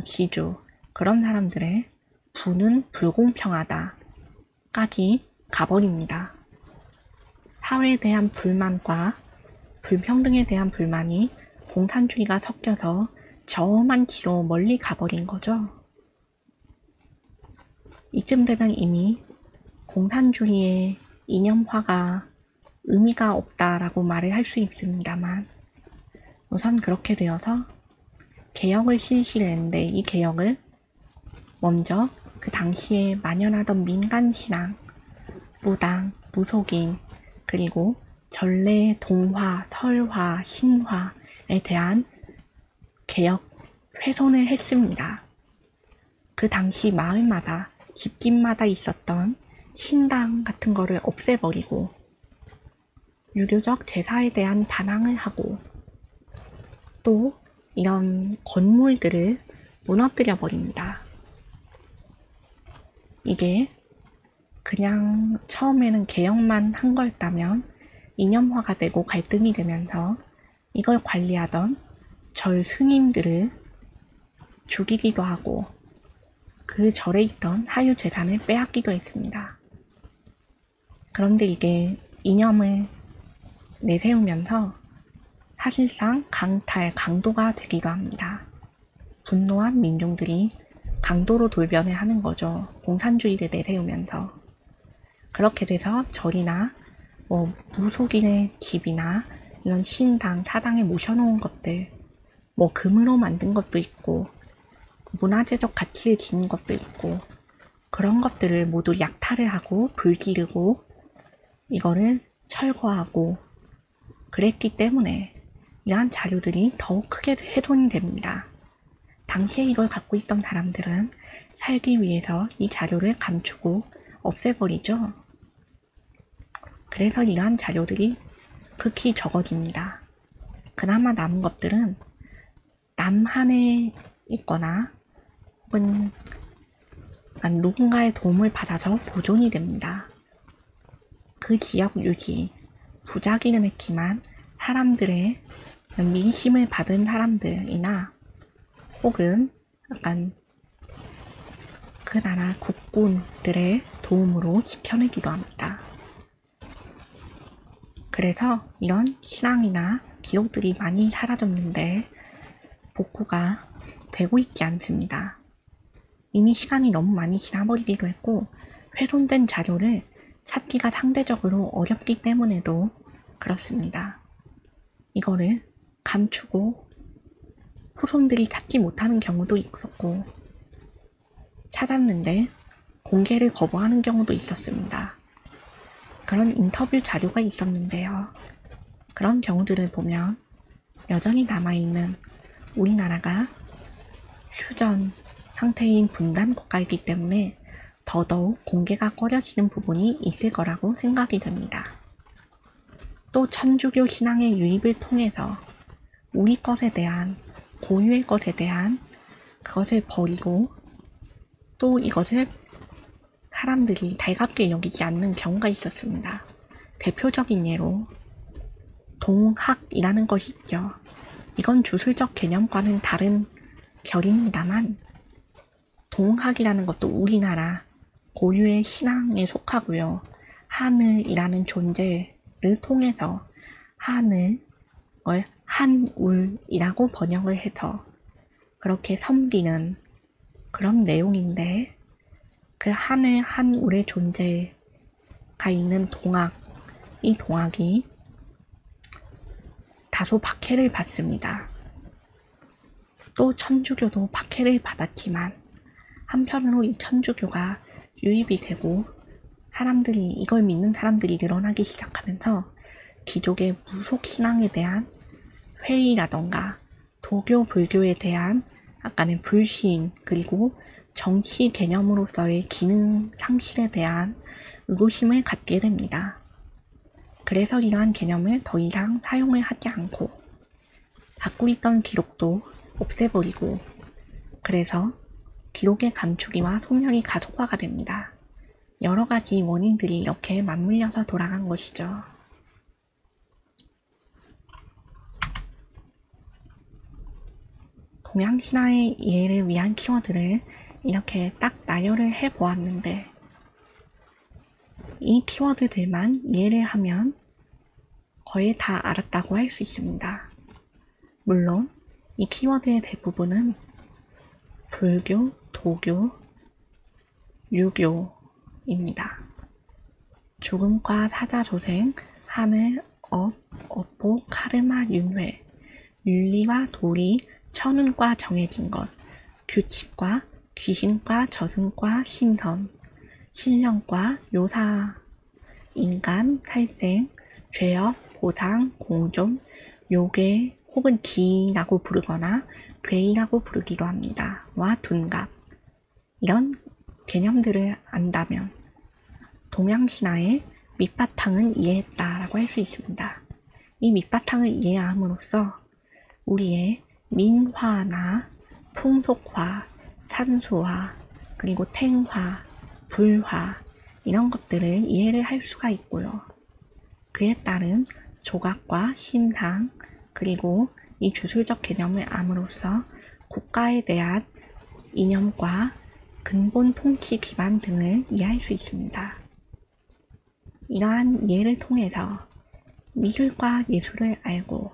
지주, 그런 사람들의 부는 불공평하다까지 가버립니다. 사회에 대한 불만과 불평등에 대한 불만이 공산주의가 섞여서 저만치로 멀리 가버린 거죠. 이쯤 되면 이미 공산주의의 이념화가 의미가 없다라고 말을 할 수 있습니다만 우선 그렇게 되어서 개혁을 실시를 했는데 이 개혁을 먼저 그 당시에 만연하던 민간신앙, 무당, 무속인, 그리고 전래, 동화, 설화, 신화에 대한 개혁, 훼손을 했습니다. 그 당시 마을마다, 집집마다 있었던 신당 같은 거를 없애버리고 유교적 제사에 대한 반항을 하고 또 이런 건물들을 무너뜨려 버립니다. 이게 그냥 처음에는 개혁만 한 거였다면 이념화가 되고 갈등이 되면서 이걸 관리하던 절 스님들을 죽이기도 하고 그 절에 있던 사유재산을 빼앗기도 했습니다. 그런데 이게 이념을 내세우면서 사실상 강탈, 강도가 되기도 합니다. 분노한 민중들이 강도로 돌변을 하는 거죠. 공산주의를 내세우면서. 그렇게 돼서 절이나 무속인의 집이나 이런 신당, 사당에 모셔놓은 것들, 금으로 만든 것도 있고 문화재적 가치를 지닌 것도 있고 그런 것들을 모두 약탈을 하고 불 지르고 이거를 철거하고 그랬기 때문에 이러한 자료들이 더욱 크게 훼손이 됩니다. 당시에 이걸 갖고 있던 사람들은 살기 위해서 이 자료를 감추고 없애버리죠. 그래서 이러한 자료들이 극히 적어집니다. 그나마 남은 것들은 남한에 있거나 혹은 누군가의 도움을 받아서 보존이 됩니다. 그 지역 유지, 부자기는 했지만 사람들의 민심을 받은 사람들이나 혹은 약간 그 나라 국군들의 도움으로 지켜내기도 합니다. 그래서 이런 신앙이나 기록들이 많이 사라졌는데 복구가 되고 있지 않습니다. 이미 시간이 너무 많이 지나버리기도 했고 훼손된 자료를 찾기가 상대적으로 어렵기 때문에도 그렇습니다. 이거를 감추고 후손들이 찾지 못하는 경우도 있었고 찾았는데 공개를 거부하는 경우도 있었습니다. 그런 인터뷰 자료가 있었는데요. 그런 경우들을 보면 여전히 남아있는 우리나라가 휴전 상태인 분단 국가이기 때문에 더더욱 공개가 꺼려지는 부분이 있을 거라고 생각이 됩니다. 또 천주교 신앙의 유입을 통해서 우리 것에 대한 고유의 것에 대한 그것을 버리고 또 이것을 사람들이 달갑게 여기지 않는 경우가 있었습니다. 대표적인 예로 동학이라는 것이 있죠. 이건 주술적 개념과는 다른 결입니다만 동학이라는 것도 우리나라 고유의 신앙에 속하고요. 하늘이라는 존재를 통해서 하늘을 한울이라고 번역을 해서 그렇게 섬기는 그런 내용인데 그 하늘 한울의 존재가 있는 동학, 이 동학이 다소 박해를 받습니다. 또 천주교도 박해를 받았지만 한편으로 이 천주교가 유입이 되고 사람들이 이걸 믿는 사람들이 늘어나기 시작하면서 기족의 무속 신앙에 대한 회의라던가 도교 불교에 대한 약간의 불신 그리고 정치 개념으로서의 기능 상실에 대한 의구심을 갖게 됩니다. 그래서 이러한 개념을 더 이상 사용을 하지 않고 갖고 있던 기록도 없애버리고 그래서 기록의 감추기와 소멸이 가속화가 됩니다. 여러 가지 원인들이 이렇게 맞물려서 돌아간 것이죠. 동양신화의 이해를 위한 키워드를 이렇게 딱 나열을 해보았는데 이 키워드들만 이해를 하면 거의 다 알았다고 할 수 있습니다. 물론 이 키워드의 대부분은 불교, 도교, 유교입니다. 죽음과 사자조생, 하늘, 업보, 카르마, 윤회 윤리와 도리, 천운과 정해진 것, 규칙과 귀신과 저승과 심선, 신령과 요사, 인간, 살생, 죄업, 보상, 공존, 요괴 혹은 기라고 부르거나 괴이라고 부르기도 합니다. 와 둔갑. 이런 개념들을 안다면 동양신화의 밑바탕은 이해했다라고 할 수 있습니다. 이 밑바탕을 이해함으로써 우리의 민화나 풍속화, 산수화, 그리고 탱화, 불화 이런 것들을 이해를 할 수가 있고요. 그에 따른 조각과 심상 그리고 이 주술적 개념을 암으로써 국가에 대한 이념과 근본 통치 기반 등을 이해할 수 있습니다. 이러한 이해를 통해서 미술과 예술을 알고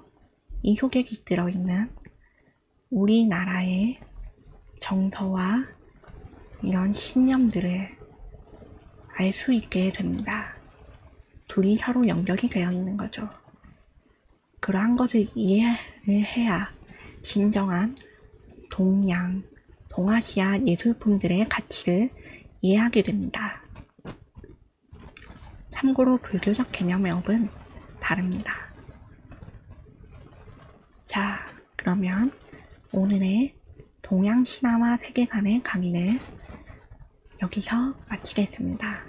이 속에 깃들어 있는 우리나라의 정서와 이런 신념들을 알 수 있게 됩니다. 둘이 서로 연결이 되어 있는 거죠. 그러한 것을 이해를 해야 진정한 동양, 동아시아 예술품들의 가치를 이해하게 됩니다. 참고로 불교적 개념의 업은 다릅니다. 자, 그러면 오늘의 동양 신화와 세계관의 강의를 여기서 마치겠습니다.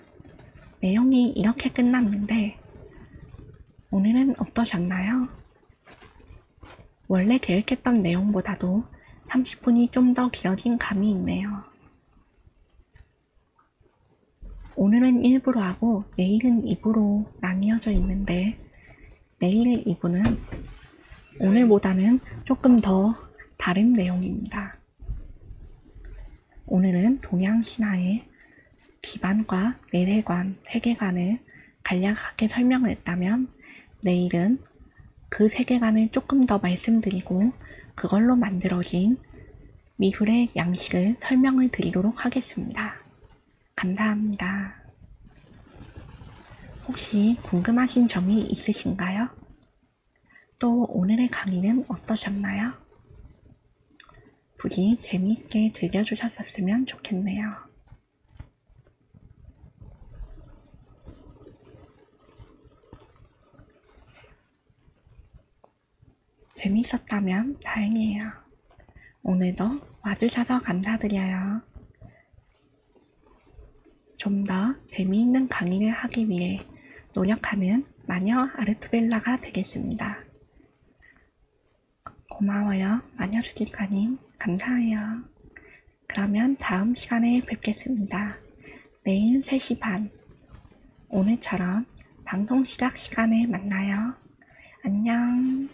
내용이 이렇게 끝났는데 오늘은 어떠셨나요? 원래 계획했던 내용보다도 30분이 좀 더 길어진 감이 있네요. 오늘은 1부로 하고 내일은 2부로 나뉘어져 있는데 내일 2부는 오늘보다는 조금 더 다른 내용입니다. 오늘은 동양 신화의 기반과 내세관, 세계관을 간략하게 설명을 했다면 내일은 그 세계관을 조금 더 말씀드리고 그걸로 만들어진 미술의 양식을 설명을 드리도록 하겠습니다. 감사합니다. 혹시 궁금하신 점이 있으신가요? 또 오늘의 강의는 어떠셨나요? 부디 재미있게 즐겨주셨으면 좋겠네요. 재미있었다면 다행이에요. 오늘도 와주셔서 감사드려요. 좀 더 재미있는 강의를 하기 위해 노력하는 마녀 아르투벨라가 되겠습니다. 고마워요. 마녀 주집가님. 감사해요. 그러면 다음 시간에 뵙겠습니다. 내일 3시 반. 오늘처럼 방송 시작 시간에 만나요. 안녕.